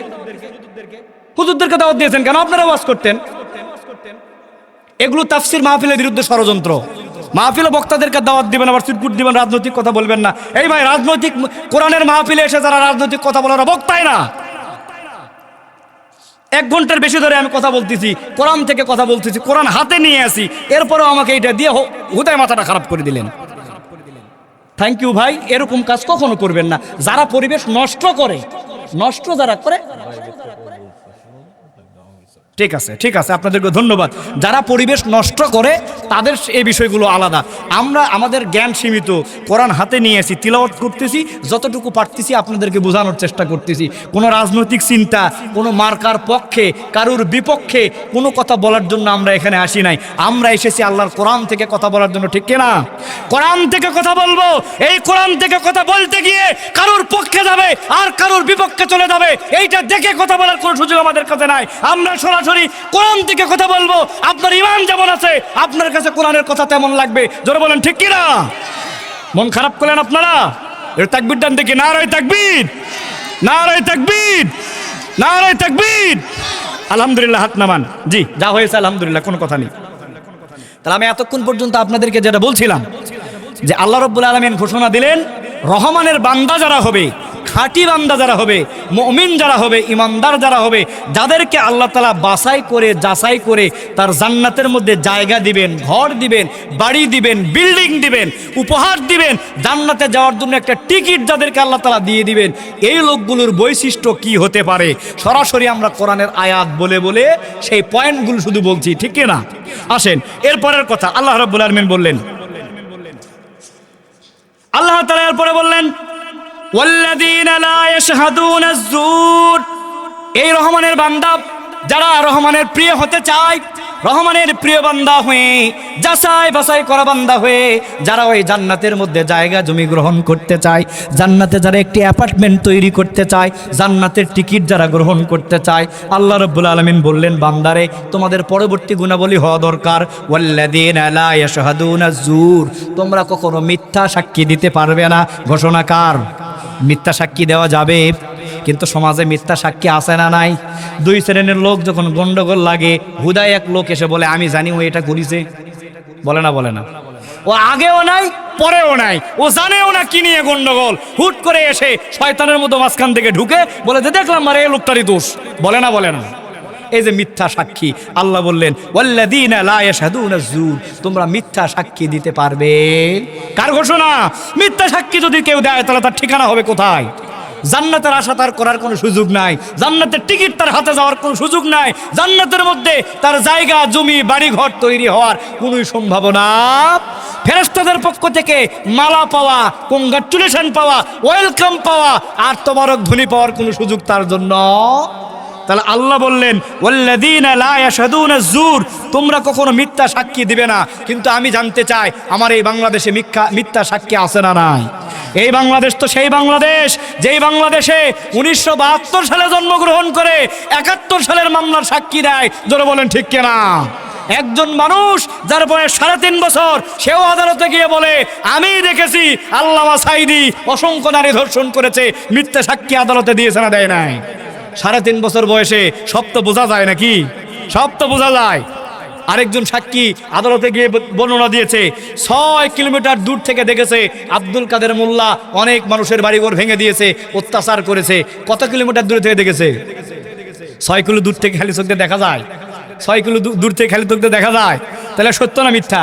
হুজুরদেরকে দাওয়াত দিয়েছেন কেন? আপনারা ওয়াজ করতেন। এগুলো তাফসির মাহফিলের বিরুদ্ধে ষড়যন্ত্র। মাহফিলে বক্তাদেরকে দাওয়াত দিবেন, আবার চিটকুট দিবেন, রাজনৈতিক কথা বলবেন না। এই ভাই, রাজনৈতিক কোরআনের মাহফিলে এসে যারা রাজনৈতিক কথা বলার বক্তাই না। 1 ঘন্টার বেশি ধরে আমি কথা বলতেছি, কোরআন থেকে কথা বলতেছি, কোরআন হাতে নিয়ে আসি, এরপরেও আমাকে এটা দিয়ে হুদায় মাথাটা খারাপ করে দিলেন। থ্যাংক ইউ ভাই, এরকম কাজ কখনো করবেন না। যারা পরিবেশ নষ্ট করে, নষ্ট যারা করে, ঠিক আছে, ঠিক আছে, আপনাদেরকে ধন্যবাদ। যারা পরিবেশ নষ্ট করে তাদের এই বিষয়গুলো আলাদা। আমরা আমাদের জ্ঞান সীমিত, কোরআন হাতে নিয়েছি, তিলাওয়াত করতেছি, যতটুকু পারতেছি আপনাদেরকে বোঝানোর চেষ্টা করতেছি। কোনো রাজনৈতিক চিন্তা, কোনো মার্কার পক্ষে, কারুর বিপক্ষে কোনো কথা বলার জন্য আমরা এখানে আসি নাই। আমরা এসেছি আল্লাহর কোরআন থেকে কথা বলার জন্য, ঠিক কিনা? কোরআন থেকে কথা বলবো। এই কোরআন থেকে কথা বলতে গিয়ে কারুর পক্ষে যাবে আর কারুর বিপক্ষে চলে যাবে, এইটা দেখে কথা বলার কোনো সুযোগ আমাদের কাছে নাই। আমরা সরাসরি কোরআন থেকে কথা বলবো। আপনার ঈমান যেমন আছে, আপনার কাছে কোরআনের কথা তেমন লাগবে। জোরে বলেন ঠিক কি না? মন খারাপ করলেন আপনারা? এর তাকবীর ডান দেখি, নারায়ে তাকবীর, নারায়ে তাকবীর, নারায়ে তাকবীর। আলহামদুলিল্লাহ, হাত নামান। জি, যা হয়েছে আলহামদুলিল্লাহ, কোনো কথা নেই। তাহলে আমি এতক্ষণ পর্যন্ত আপনাদেরকে যেটা বলছিলাম, যে আল্লাহ রাব্বুল আলামিন ঘোষণা দিলেন, রহমানের বান্দা যারা হবে, খাঁটি বান্দা যারা হবে, মুমিন যারা হবে, ইমানদার যারা হবে, যাদেরকে আল্লাহ তাআলা বাছাই করে যাচাই করে তার জান্নাতের মধ্যে জায়গা দিবেন, ঘর দিবেন, বাড়ি দিবেন, বিল্ডিং দিবেন, উপহার দিবেন, জান্নাতে যাওয়ার জন্য একটা টিকিট যাদেরকে আল্লাহ তাআলা দিয়ে দিবেন, এই লোকগুলোর বৈশিষ্ট্য কি হতে পারে? সরাসরি আমরা কোরআনের আয়াত বলে বলে সেই পয়েন্টগুলো শুধু বলছি, ঠিক কি না? আসেন এরপরের কথা। আল্লাহ রাব্বুল আলামিন বললেন, আল্লাহ তাআলা এরপরে বললেন, ওয়াল্লাযীনা লা ইয়াশহাদুনা আয-যুর। এই রহমানের বান্দা যারা রহমানের প্রিয় হতে চায়, রহমানের প্রিয় বান্দা হয়ে, যাচাই বাছাই করা বান্দা হয়ে, যারা ওই জান্নাতের মধ্যে জায়গা জমি গ্রহণ করতে চায়, জান্নাতে যারা একটি অ্যাপার্টমেন্ট তৈরি করতে চায়, জান্নাতের টিকিট যারা গ্রহণ করতে চায়, আল্লাহ রাব্বুল আলামিন বললেন, বান্দারে তোমাদের পরবর্তী গুণাবলী হওয়া দরকার, ওয়াল্লাযীনা লা ইয়াশহাদুনা আয-যুর। তোমরা কখনো মিথ্যা সাক্ষী দিতে পারবে না। ঘোষণা কার? মিথ্যা সাক্ষী দেওয়া যাবে, কিন্তু সমাজে মিথ্যা সাক্ষী আছে না নাই? 2 শ্রেণীর লোক যখন গন্ডগোল লাগে, হুদাই এক লোক এসে বলে আমি জানি ও এটা করেছে, বলে না? বলে না? ও আগেও নাই, পরেও নাই, ও জানেও না কি নিয়ে গন্ডগোল। হুট করে এসে শয়তানের মতো মাঝখান থেকে ঢুকে বলে যে দেখলাম আরে এই লোকটারই দোষ, বলে না? বলে না? এই যে মিথ্যা সাক্ষী, আল্লাহ বললেন ওয়াল্লাযীনা লা ইয়াশহাদুনা আয-যুর, তোমরা মিথ্যা সাক্ষী দিতে পারবে। কার ঘোষণা? মিথ্যা সাক্ষী যদি কেউ দেয় তাহলে তার ঠিকানা হবে কোথায়? জান্নাতের আশা তার করার কোনো সুযোগ নাই, জান্নাতের টিকিট তার হাতে যাওয়ার কোনো সুযোগ নাই, জান্নাতের মধ্যে তার জায়গা জমি বাড়ি ঘর তৈরি হওয়ার কোনো সম্ভাবনা। ফেরেশতাদের পক্ষ থেকে মালা পাওয়া, কংগ্রাচুলেশন পাওয়া, ওয়েলকাম পাওয়া আর তবারক ধ্বনি পাওয়ার কোনো সুযোগ তার জন্য। তাহলে আল্লাহ বললেন ওয়াল্লাযীনা লা ইয়াশহাদুনা আয-যুর, তোমরা কখনো মিথ্যা সাক্ষী দিবে না। কিন্তু আমি জানতে চাই, আমার এই বাংলাদেশে মিথ্যা সাক্ষী আছে না নাই? এই বাংলাদেশ তো সেই বাংলাদেশ যেই বাংলাদেশে 1972 সালে জন্মগ্রহণ করে 71 সালের মামলার সাক্ষী দেয়। জোরে বলেন ঠিক কিনা? একজন মানুষ যার বয়স 3.5 বছর, সেও আদালতে গিয়ে বলে আমি দেখেছি আল্লামা সাঈদী অসংখ্য নারী ধর্ষণ করেছে। মিথ্যা সাক্ষী আদালতে দিয়েছে না দেয় নাই? 3.5 বছর বয়সে সব তো বোঝা যায় নাকি? সব তো বোঝা যায়। আরেকজন সাক্ষী আদালতে গিয়ে বর্ণনা দিয়েছে 6 কিলোমিটার দূর থেকে দেখেছে আব্দুল কাদের মোল্লা অনেক মানুষের বাড়িঘর ভেঙে দিয়েছে, অত্যাচার করেছে। কত কিলোমিটার দূরে থেকে দেখেছে? 6 কিলো দূর থেকে খালি চোখে দেখা যায়? 6 কিলো দূর থেকে খালি তোকে দেখা যায়, তাহলে সত্য না মিথ্যা?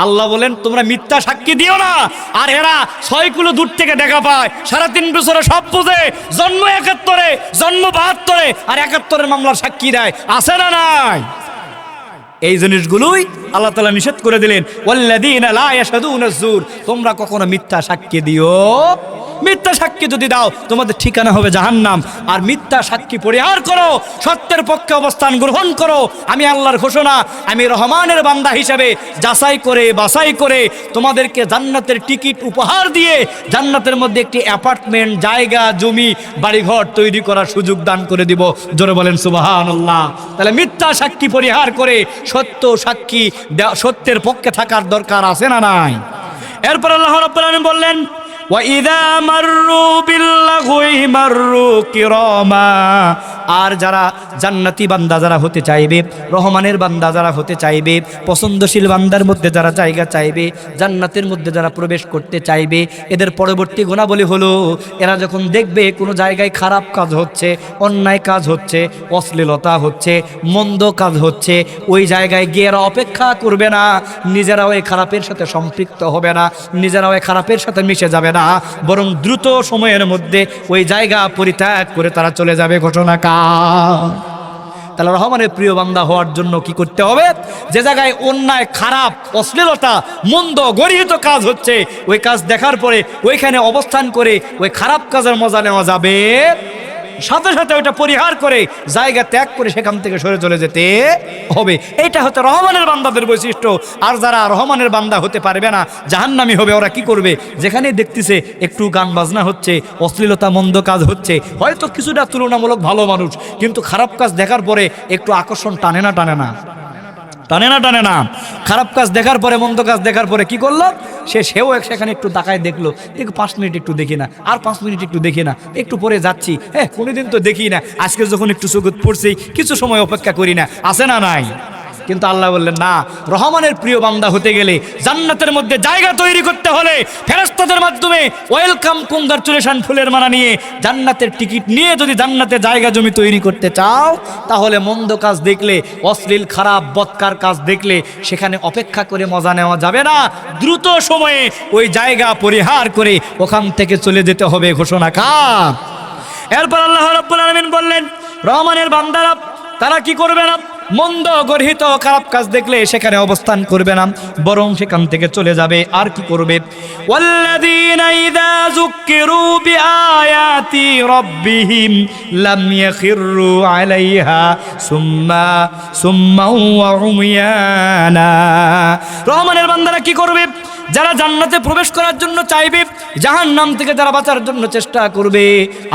আল্লাহ বলেন তোমরা মিথ্যা সাক্ষী দিও না। আর এরা 6 কিলো দূর থেকে দেখা পায়, 3.5 বছরে সব বুঝে, জন্ম 71, জন্ম 72 আর 71 মামলার সাক্ষী দেয়, আছে না নাই? এই জিনিসগুলোই আল্লাহ তাআলা নিষেধ করে দিলেন, ওয়াল্লাযীনা লা ইয়াশহাদুনা যুর, তোমরা কখনো মিথ্যা সাক্ষী দিও। মিথ্যা সাক্ষী যদি দাও তোমাদের ঠিকানা হবে জাহান্নাম। আর মিথ্যা সাক্ষী পরিহার করো, সত্যের পক্ষে অবস্থান গ্রহণ করো। আমি আল্লাহর ঘোষণা, আমি রহমানের বান্দা হিসেবে যাচাই করে বাছাই করে তোমাদেরকে জান্নাতের টিকিট উপহার দিয়ে জান্নাতের মধ্যে একটি অ্যাপার্টমেন্ট, জায়গা, জমি, বাড়িঘর তৈরি করার সুযোগ দান করে দিব। জোরে বলেন সুবহানাল্লাহ। তাহলে মিথ্যা সাক্ষী পরিহার করে সত্য সাক্ষী, সত্যের পক্ষে থাকার দরকার আছে না নাই? এরপর আল্লাহ রাব্বুল আলামিন বললেন, وَإِذَا مَرُّوا بِاللَّغْوِ مَرُّوا كِرَامًا, আর যারা জান্নাতি বান্দা যারা হতে চাইবে, রহমানের বান্দা যারা হতে চাইবে, পছন্দশীল বান্দার মধ্যে যারা জায়গা চাইবে, জান্নাতের মধ্যে যারা প্রবেশ করতে চাইবে, এদের পরবর্তী গুণাবলী হলো এরা যখন দেখবে কোনো জায়গায় খারাপ কাজ হচ্ছে, অন্যায় কাজ হচ্ছে, অশ্লীলতা হচ্ছে, মন্দ কাজ হচ্ছে, ওই জায়গায় গিয়ে এরা অপেক্ষা করবে না, নিজেরাও এই খারাপের সাথে সম্পৃক্ত হবে না, নিজেরাও এই খারাপের সাথে মিশে যাবে না, বরং দ্রুত সময়ের মধ্যে ওই জায়গা পরিত্যাগ করে তারা চলে যাবে। ঘটনা কার? তাহলে রহমানের প্রিয় বান্দা হওয়ার জন্য কি করতে হবে? যে জায়গায় অন্যায়, খারাপ, অশ্লীলতা, মন্দ, গর্হিত কাজ হচ্ছে, ওই কাজ দেখার পরে ওইখানে অবস্থান করে ওই খারাপ কাজের মজা নেওয়া যাবে, সাথে সাথে ওইটা পরিহার করে জায়গা ত্যাগ করে সেখান থেকে সরে চলে যেতে হবে। এইটা হচ্ছে রহমানের বান্দাদের বৈশিষ্ট্য। আর যারা রহমানের বান্দা হতে পারবে না, জাহান্নামী হবে, ওরা কি করবে? যেখানে দেখতেছে একটু গান বাজনা হচ্ছে, অশ্লীলতা, মন্দ কাজ হচ্ছে, হয়তো কিছুটা তুলনামূলক ভালো মানুষ, কিন্তু খারাপ কাজ দেখার পরে একটু আকর্ষণ টানে না খারাপ কাজ দেখার পরে, মন্দ কাজ দেখার পরে কি করলো? সেও সেখানে একটু তাকায় দেখলো, 5 মিনিট একটু দেখি না, আর 5 মিনিট একটু দেখি না, একটু পরে যাচ্ছি, হ্যাঁ কোনোদিন তো দেখি না, আজকে যখন একটু চোখত পড়ছি কিছু সময় অপেক্ষা করি না, আছে না নাই? কিন্তু আল্লাহ বললেন না, রহমানের প্রিয় বান্দা হতে গেলে জান্নাতের মধ্যে জায়গা তৈরি করতে হলে ফেরেশতাদের মাধ্যমে ওয়েলকাম কংগ্রাচুলেশন ফুলের মালা নিয়ে জান্নাতের টিকিট নিয়ে যদি জান্নাতে জায়গা জমি তৈরি করতে চাও, তাহলে মন্দ কাজ দেখলে, অশ্লীল, খারাপ, বদকার কাজ দেখলে সেখানে অপেক্ষা করে মজা নেওয়া যাবে না, দ্রুত সময়ে ওই জায়গা পরিহার করে ওখান থেকে চলে যেতে হবে। ঘোষণা কার? এরপর আল্লাহ রাব্বুল আলামিন বললেন, রহমানের বান্দারা তারা কি করবে না? মন্দ, গর্হিত, খারাপ কাজ দেখলে সেখানে অবস্থান করবে না, বরং সেখান থেকে চলে যাবে। আর কি করবে? ওয়াল্লাযীনা ইযা যুক্কিরু বিআয়াতি রাব্বিহিম লাম ইয়াখিরু আলাইহা সুম্মা ওয়া উমিয়ানা। রহমানের বান্দারা কি করবে? যারা জান্নাতে প্রবেশ করার জন্য চাইবে, জাহান্নাম থেকে যারা বাঁচার জন্য চেষ্টা করবে,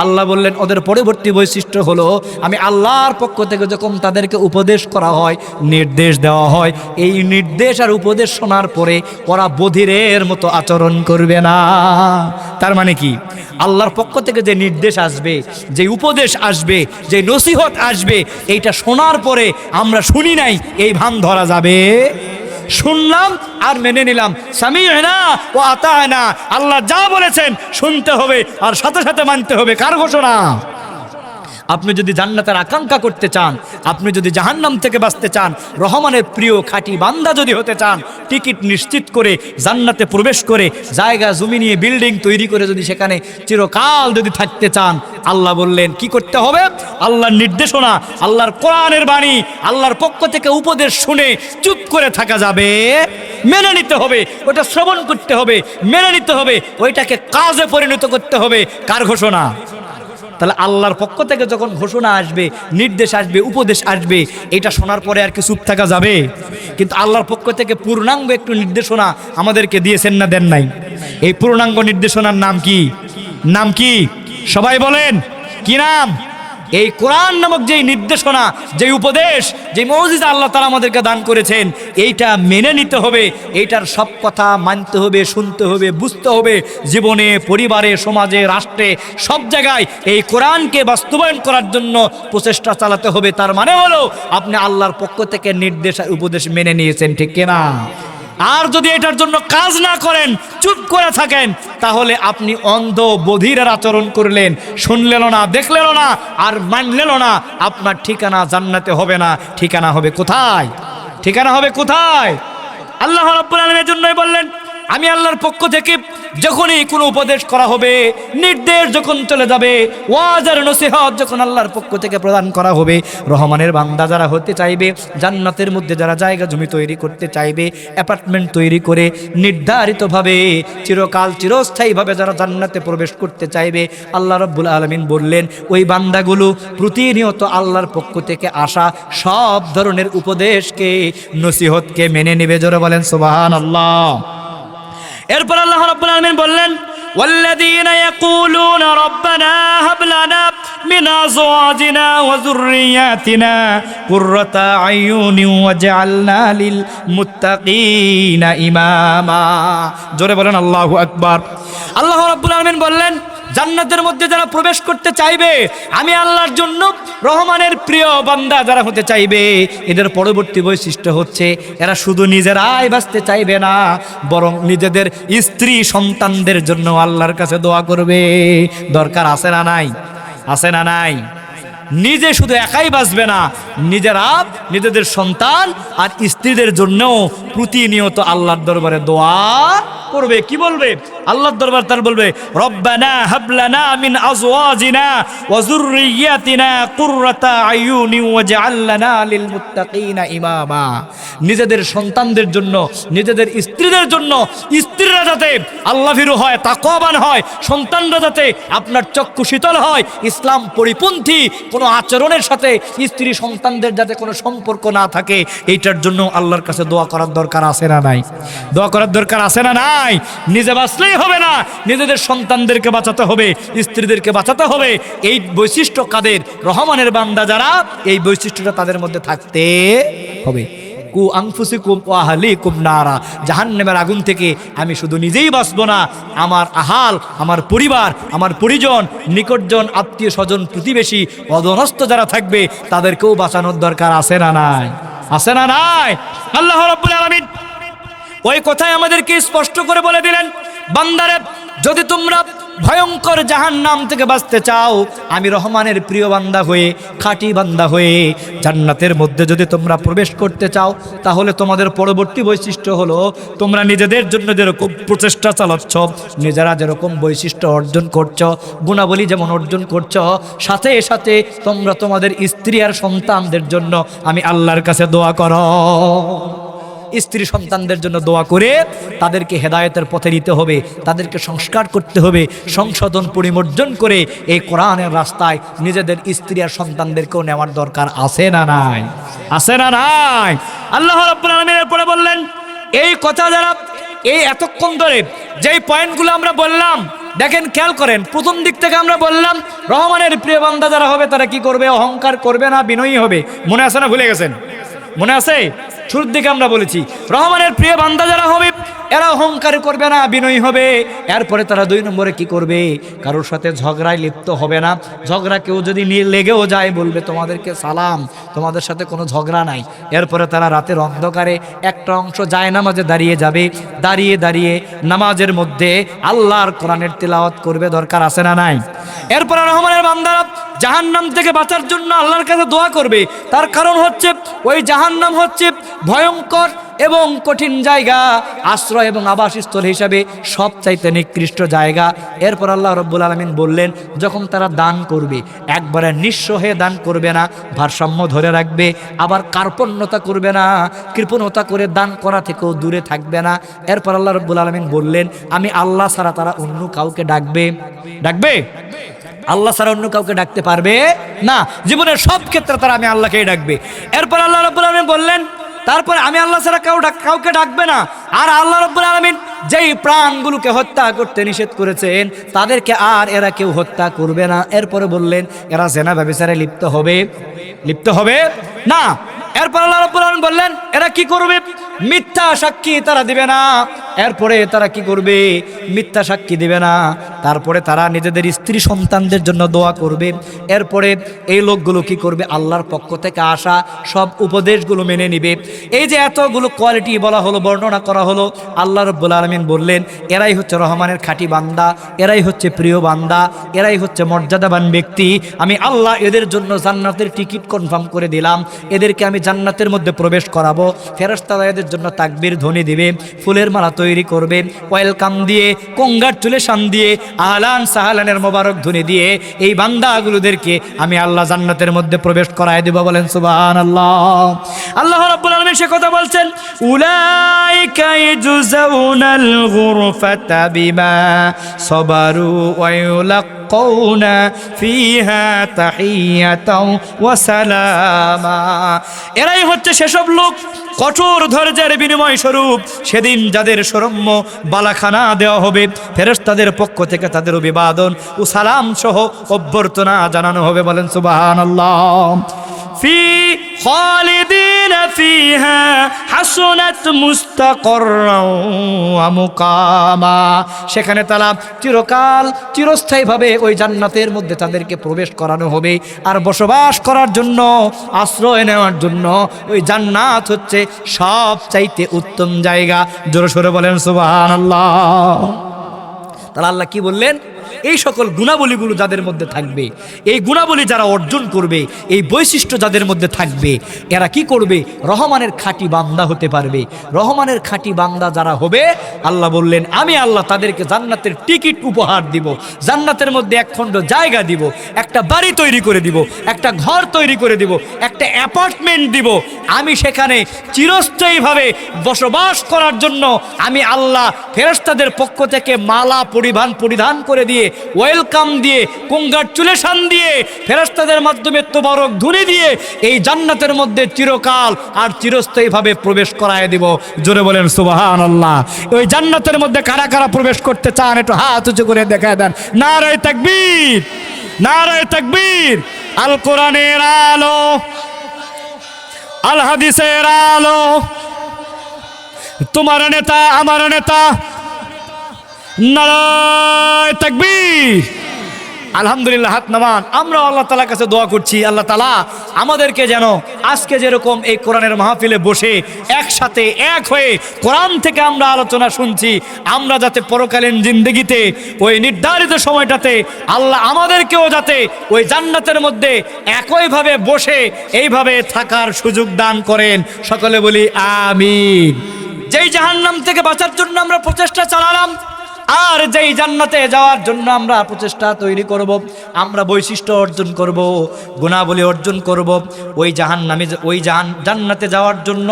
আল্লাহ বললেন ওদের পরবর্তী বৈশিষ্ট্য হলো, আমি আল্লাহর পক্ষ থেকে যখন তাদেরকে উপদেশ করা হয়, নির্দেশ দেওয়া হয়, এই নির্দেশ আর উপদেশ শোনার পরে ওরা বধিরের মতো আচরণ করবে না। তার মানে কি? আল্লাহর পক্ষ থেকে যে নির্দেশ আসবে, যে উপদেশ আসবে, যে নসিহত আসবে, এইটা শোনার পরে আমরা শুনি নাই এই ভান ধরা যাবে? শুনলাম আর মেনে নিলাম, সামি'না ওয়া আতা'না, আল্লাহ যা বলেছেন শুনতে হবে আর সাথে সাথে মানতে হবে। কার ঘোষণা? আপনি যদি জান্নাতের আকাঙ্ক্ষা করতে চান, আপনি যদি জাহান্নাম থেকে বাঁচতে চান, রহমানের প্রিয় খাঁটি বান্দা যদি হতে চান, টিকিট নিশ্চিত করে জান্নাতে প্রবেশ করে জায়গা জমি নিয়ে বিল্ডিং তৈরি করে যদি সেখানে চিরকাল যদি থাকতে চান, আল্লাহ বললেন কি করতে হবে? আল্লাহর নির্দেশনা, আল্লাহর কোরআনের বাণী, আল্লাহর পক্ষ থেকে উপদেশ শুনে চুপ করে থাকা যাবে, মেনে নিতে হবে, ওটা শ্রবণ করতে হবে, মেনে নিতে হবে, ওইটাকে কাজে পরিণত করতে হবে। কার ঘোষণা? তাহলে আল্লাহর পক্ষ থেকে যখন ঘোষণা আসবে, নির্দেশ আসবে, উপদেশ আসবে, এটা শোনার পরে আর কি চুপ থাকা যাবে? কিন্তু আল্লাহর পক্ষ থেকে পূর্ণাঙ্গ একটু নির্দেশনা আমাদেরকে দিয়েছেন না, দেন নাই? এই পূর্ণাঙ্গ নির্দেশনার নাম কি? নাম কি? সবাই বলেন কি নাম? এই কোরআন নামক যেই নির্দেশনা, যেই উপদেশ, যে মৌজিজা আল্লাহ তাআলা আমাদেরকে দান করেছেন, এইটা মেনে নিতে হবে, এইটার সব কথা মানতে হবে, শুনতে হবে, বুঝতে হবে। জীবনে, পরিবারে, সমাজে, রাষ্ট্রে, সব জায়গায় এই কোরআনকে বাস্তবায়ন করার জন্য প্রচেষ্টা চালাতে হবে। তার মানে হলো আপনি আল্লাহর পক্ষ থেকে নির্দেশ আর উপদেশ মেনে নিয়েছেন, ঠিক কিনা? আর যদি এটার জন্য কাজ না করেন, চুপ করে থাকেন, তাহলে আপনি অন্ধ বধিরের আচরণ করলেন, শুনলেন না, দেখলেন না, আর মানলেন না। আপনার ঠিকানা জান্নাতে হবে না, ঠিকানা হবে কোথায়? ঠিকানা হবে কোথায়? আল্লাহ রাব্বুল আলামিনের জন্যই বললেন, আমি আল্লাহর পক্ষ থেকে যখনই কোনো উপদেশ করা হবে, নির্দেশ যখন চলে যাবে, ওয়াজ আর নসিহত যখন আল্লাহর পক্ষ থেকে প্রদান করা হবে, রহমানের বান্দা যারা হতে চাইবে, জান্নাতের মধ্যে যারা জায়গা জমি তৈরি করতে চাইবে, অ্যাপার্টমেন্ট তৈরি করে নির্ধারিতভাবে চিরকাল চিরস্থায়ীভাবে যারা জান্নাতে প্রবেশ করতে চাইবে, আল্লাহ রাব্বুল আলামিন বললেন ওই বান্দাগুলো প্রতিনিয়ত আল্লাহর পক্ষ থেকে আসা সব ধরনের উপদেশকে, নসিহতকে মেনে নেবে। জোরে বলেন সুবহানাল্লাহ। এরপর আল্লাহ রাব্বুল আলামিন বললেন, ওয়াল্লাযীনা ইয়াকুলুনা রাব্বানা হাব লানা মিন আযওয়াজিনা ওয়া যুররিয়াতিনা কুররাতা আয়ুনিন ওয়াজআলনা লিল মুত্তাকিনা ইমামা। জোরে বলেন আল্লাহু আকবার। আল্লাহ রাব্বুল আলামিন বললেন, জান্নাতের মধ্যে যারা প্রবেশ করতে চাইবে, আমি আল্লাহর জন্য রহমানের প্রিয় বান্দা যারা হতে চাইবে, এদের পরবর্তী বৈশিষ্ট্য হচ্ছে এরা শুধু নিজেরাই বাঁচতে চাইবে না, বরং নিজেদের স্ত্রী সন্তানদের জন্য আল্লাহর কাছে দোয়া করবে। দরকার আছে না নাই? আছে না নাই? নিজে শুধু একাই বাঁচবে না, নিজেরা, নিজেদের সন্তান আর স্ত্রীদের জন্য প্রতিনিয়ত আল্লাহর দরবারে দোয়া করবে। কি বলবে? আল্লাহর দরবার তার বলবে, রব্বানা হাবলানা মিন আজওয়াজিনা ওয়া যুররিয়াতিনা কুররাতা আয়ুনি ওয়াজআলনা লিল মুত্তাকিনা ইমামা। নিজেদের সন্তানদের জন্য, নিজেদের স্ত্রীদের জন্য, স্ত্রীরা যাতে আল্লাহভীরু হয়, তাকওয়াবান হয়, সন্তানরা যাতে আপনার চক্ষু শীতল হয়, ইসলাম পরিপন্থী কোনো আচরণের সাথে স্ত্রী সন্তানদের যাতে কোনো সম্পর্ক না থাকে, এইটার জন্য আল্লাহর কাছে দোয়া করার দরকার আছে না নাই? দোয়া করার দরকার আছে না নাই? নিজে বাঁচলেই হবে না, নিজেদের সন্তানদেরকে বাঁচাতে হবে, স্ত্রীদেরকে বাঁচাতে হবে। এই বৈশিষ্ট্য কাদের? রহমানের বান্দা যারা, এই বৈশিষ্ট্যটা তাদের মধ্যে থাকতে হবে। কু আনফুসিকুম ওয়া আহলিকুম নারা, জাহান্নামের আগুন থেকে আমি শুধু নিজেই বাঁচবো না, আমার আহাল, আমার পরিবার, আমার পরিজন, নিকটজন, আত্মীয় স্বজন, প্রতিবেশী, অধনস্থ যারা থাকবে তাদেরকেও বাঁচানোর দরকার আছে না নাই? আছে না নাই? আল্লাহ রাব্বুল আলামিন ওই কথাই আমাদেরকে স্পষ্ট করে বলে দিলেন, বান্দারে, যদি তোমরা ভয়ঙ্কর জাহান্নাম থেকে বাঁচতে চাও, আমি রহমানের প্রিয় বান্দা হয়ে, খাঁটি বান্দা হয়ে জান্নাতের মধ্যে যদি তোমরা প্রবেশ করতে চাও, তাহলে তোমাদের পরবর্তী বৈশিষ্ট্য হলো, তোমরা নিজেদের জন্য যেরকম প্রচেষ্টা চালাচ্ছ, নিজেরা যেরকম বৈশিষ্ট্য অর্জন করছো, গুণাবলী যেমন অর্জন করছো, সাথে সাথে তোমরা তোমাদের স্ত্রী আর সন্তানদের জন্য আমি আল্লাহর কাছে দোয়া করো। স্ত্রী সন্তানদের জন্য দোয়া করে তাদেরকে হেদায়েতের পথে নিতে হবে, তাদেরকে সংস্কার করতে হবে, সংশোধন পরিমার্জন করে এই কোরআনের রাস্তায় নিজেদের স্ত্রী আর সন্তানদেরকেও নেওয়ার দরকার আছে না নাই? আছে না নাই? আল্লাহ রাব্বুল আলামিন এরপরে বললেন, এই কথা যারা, এই এতক্ষণ ধরে যেই পয়েন্টগুলো আমরা বললাম, দেখেন, খেয়াল করেন, প্রথম দিক থেকে আমরা বললাম রহমানের প্রিয় বান্দা যারা হবে তারা কি করবে? অহংকার করবে না, বিনয়ী হবে। মনে আছে না? ভুলে গেছেন? মনে আছে? শুরুর দিকে আমরা বলেছি রহমানের প্রিয় বান্দা যারা হবে এরা অহংকার করবে না, বিনয়ী হবে। এরপরে তারা 2 নম্বরে কি করবে? কারোর সাথে ঝগড়ায় লিপ্ত হবে না। ঝগড়া কেউ যদি লেগেও যায়, বলবে তোমাদেরকে সালাম, তোমাদের সাথে কোনো ঝগড়া নাই। এরপরে তারা রাতের অন্ধকারে একটা অংশ যায় নামাজে দাঁড়িয়ে যাবে, দাঁড়িয়ে দাঁড়িয়ে নামাজের মধ্যে আল্লাহর কোরআনের তিলাওয়াত করবে। দরকার আছে না নাই? এরপরে রহমানের বান্দারা জাহান্নাম থেকে বাঁচার জন্য আল্লাহর কাছে দোয়া করবে। তার কারণ হচ্ছে ওই জাহান্নাম হচ্ছে ভয়ঙ্কর এবং কঠিন জায়গা, আশ্রয় এবং আবাসস্থল হিসাবে সবচাইতে নিকৃষ্ট জায়গা। এরপর আল্লাহ রাব্বুল আলামিন বললেন, যখন তারা দান করবে, একবারে নিঃস্ব হয়ে দান করবে না, ভারসাম্য ধরে রাখবে। আবার কার্পণ্যতা করবে না, কৃপণতা করে দান করা থেকেও দূরে থাকবে না। এরপর আল্লাহ রাব্বুল আলামিন বললেন, আমি আল্লাহ ছাড়া তারা অন্য কাউকে ডাকবে? আল্লাহ ছাড়া অন্য কাউকে ডাকতে পারবে না। জীবনের সব ক্ষেত্রে তারা আমি আল্লাহকেই ডাকবে। এরপর আল্লাহ রাব্বুল আলামিন বললেন, তারপরে আমি আল্লাহ ছাড়া কাউকে ডাকবে না। আর আল্লাহ রাব্বুল আলামিন যেই প্রাণগুলোকে হত্যা করতে নিষেধ করেছেন, তাদেরকে আর এরা কেউ হত্যা করবে না। এরপরে বললেন, এরা জিনা ব্যভিচারে লিপ্ত হবে না। এরপর আল্লাহ রাব্বুল আলামিন বললেন, এরা কি করবে? মিথ্যা সাক্ষী তারা দিবে না। এরপরে তারা কি করবে? মিথ্যা সাক্ষী দিবে না, তারপরে তারা নিজেদের স্ত্রী সন্তানদের জন্য দোয়া করবে। এরপরে এই লোকগুলো কি করবে? আল্লাহর পক্ষ থেকে আসা সব উপদেশগুলো মেনে নিবে। এই যে এতগুলো কোয়ালিটি বলা হলো, বর্ণনা করা হলো, আল্লাহ রাব্বুল আলামিন বললেন এরাই হচ্ছে রহমানের খাঁটি বান্দা, এরাই হচ্ছে প্রিয় বান্দা, এরাই হচ্ছে মর্যাদাবান ব্যক্তি। আমি আল্লাহ এদের জন্য জান্নাতের টিকিট কনফার্ম করে দিলাম, এদেরকে আমি জান্নাতের মধ্যে প্রবেশ করাবো। ফেরেশতারা এদের জন্য তাকবীর ধ্বনি দিবে, ফুলের মালা তৈরি করবে, ওয়েলকাম দিয়ে, কংগ্রাচুলেশন দিয়ে, আহলান সাহলানের মোবারক ধ্বনি দিয়ে এই বান্দাগুলোদেরকে আমি আল্লাহ জান্নাতের মধ্যে প্রবেশ করায় দেব। বলেন সুবহানাল্লাহ। আল্লাহ রাব্বুল আলামিন সে কথা বলছেন, উলাইকা ইয়াজুজাউনাল গুরফাতা বিমা সাবারু ওয়া ইউলাক্কাউনা ফিহা তাহিয়াতাও ওয়া সালামা। এরাই হচ্ছে সেসব লোক কঠোর ধৈর্যের বিনিময় স্বরূপ সেদিন যাদের সরম্য বালাখানা দেওয়া হবে, ফেরেশতাদের পক্ষ থেকে তাদের অভিবাদন ও সালাম সহ অভ্যর্থনা জানানো হবে। বলেন সুবহানাল্লাহ। ফি খালিদিনা ফিহা হাসনাত মুস্তাকররাও ওয়া মুকামা। সেখানে তারা চিরকাল চিরস্থায়ীভাবে ওই জান্নাতের মধ্যে তাদেরকে প্রবেশ করানো হবে। আর বসবাস করার জন্য, আশ্রয় নেওয়ার জন্য ওই জান্নাত হচ্ছে সবচাইতে উত্তম জায়গা। জোরে সোরে বলেন সুবহানাল্লাহ। তাহলে আল্লাহ কি বললেন? এই সকল গুণাবলীগুলো যাদের মধ্যে থাকবে, এই গুণাবলী যারা অর্জন করবে, এই বৈশিষ্ট্য যাদের মধ্যে থাকবে, এরা কি করবে? রহমানের খাঁটি বান্দা হতে পারবে। রহমানের খাঁটি বান্দা যারা হবে, আল্লাহ বললেন আমি আল্লাহ তাদেরকে জান্নাতের টিকিট উপহার দিব, জান্নাতের মধ্যে একখণ্ড জায়গা দিব, একটা বাড়ি তৈরি করে দিব, একটা ঘর তৈরি করে দিব, একটা অ্যাপার্টমেন্ট দিব। আমি সেখানে চিরস্থায়ীভাবে বসবাস করার জন্য আমি আল্লাহ ফেরেশতাদের পক্ষ থেকে মালা পরিধান করে দিয়ে, ওয়েলকাম দিয়ে, কংগ্রাচুলেশন দিয়ে, ফেরেশতাদের মাধ্যমে তোবারক ধ্বনি দিয়ে এই জান্নাতের মধ্যে চিরকাল আর চিরস্থায়ীভাবে প্রবেশ করায় দিব। জোরে বলেন সুবহানাল্লাহ। ওই জান্নাতের মধ্যে কারা কারা প্রবেশ করতে চান একটু হাত উঁচু করে দেখায় দেন। নারায়ে তাকবীর, নারায়ে তাকবীর। আল কোরআনের আলো, আল হাদিসের আলো, তোমার নেতা আমার নেতা, নারায়ে তাকবীর। আলহামদুলিল্লাহ, হাত নামান। আমরা আল্লাহ তাআলার কাছে দোয়া করছি, আল্লাহ তাআলা আমাদেরকে যেন আজকে যেরকম এই কোরআনের মাহফিলে বসে একসাথে এক হয়ে কোরআন থেকে আমরা আলোচনা শুনছি, আমরা যাতে পরকালীন জিন্দেগিতে ওই নির্ধারিত সময়টাতে আল্লাহ আমাদেরকেও যাতে ওই জান্নাতের মধ্যে একইভাবে বসে এইভাবে থাকার সুযোগ দান করেন। সকলে বলি আমিন। যেই জাহান্নাম থেকে বাঁচার জন্য আমরা প্রচেষ্টা চালালাম, আর যেই জান্নাতে যাওয়ার জন্য আমরা প্রচেষ্টা তৈরি করব, আমরা বৈশিষ্ট্য অর্জন করব, গুণাবলী অর্জন করব, ওই জান্নাতে যাওয়ার জন্য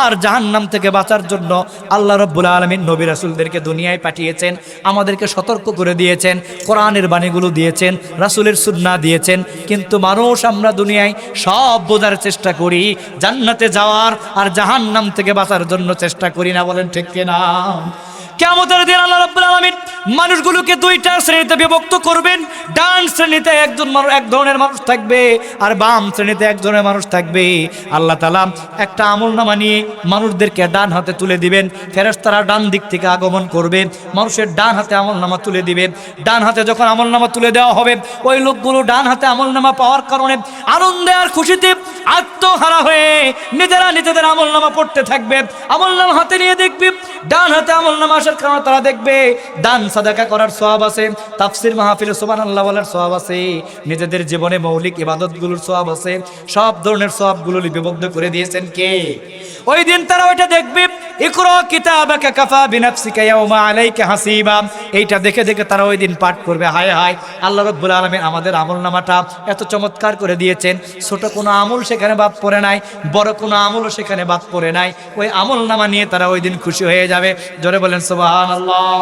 আর জাহান্নাম থেকে বাঁচার জন্য আল্লাহ রাব্বুল আলামিন নবী রাসূলদেরকে দুনিয়ায় পাঠিয়েছেন, আমাদেরকে সতর্ক করে দিয়েছেন, কোরআনের বাণীগুলো দিয়েছেন, রাসূলের সুন্নাহ দিয়েছেন। কিন্তু মানুষ আমরা দুনিয়ায় সব বোঝার চেষ্টা করি, জান্নাতে যাওয়ার আর জাহান্নাম থেকে বাঁচার জন্য চেষ্টা করি না। বলেন ঠিক কিনা? কিয়ামতের দিন আল্লাহ রাব্বুল আলামিন মানুষগুলোকে দুইটা শ্রেণীতে বিভক্ত করবেন। ডান শ্রেণীতে এক ধরনের মানুষ থাকবে, আর বাম শ্রেণীতে এক ধরনের মানুষ থাকবে। আল্লাহ তাআলা একটা আমলনামা নিয়ে মানুষদেরকে ডান হাতে তুলে দিবেন। ফেরেশতারা ডান দিক থেকে আগমন করবে, মানুষের ডান হাতে আমলনামা তুলে দিবে। ডান হাতে যখন আমলনামা তুলে দেওয়া হবে, ওই লোকগুলো ডান হাতে আমলনামা পাওয়ার কারণে আনন্দে আর খুশিতে আত্মহারা হয়ে নিজেদের আমলনামা পড়তে থাকবে। আমলনামা হাতে নিয়ে দেখবে, ডান হাতে আমলনামা আসার কারণে তারা দেখবে দান সাদাকা করার সওয়াব আছে, তাফসীর মাহফিলে সুবহানাল্লাহ বলার সওয়াব আছে, নিজেদের জীবনে মৌলিক ইবাদতগুলোর সওয়াব আছে। সব ধরনের সওয়াবগুলো লিপিবদ্ধ করে দিয়েছেন কে? ওই দিন তারা ওইটা দেখবে। ইকরা কিতাবাকা কাফা বিনাফসিকা ইয়াওমা আলাইকা হাসিবা। এইটা দেখে দেখে তারা ওই দিন পাঠ করবে, হায় হায় আল্লাহ রাব্বুল আলামিন আমাদের আমলনামাটা এত চমৎকার করে দিয়েছেন। ছোট কোনো আমল সেখানে বাদ পড়ে নাই, বড় কোনো আমলও সেখানে বাদ পড়ে নাই। ওই আমলনামা নিয়ে তারা ওই দিন খুশি হয়ে যাবে। জোরে বলেন সুবহানাল্লাহ।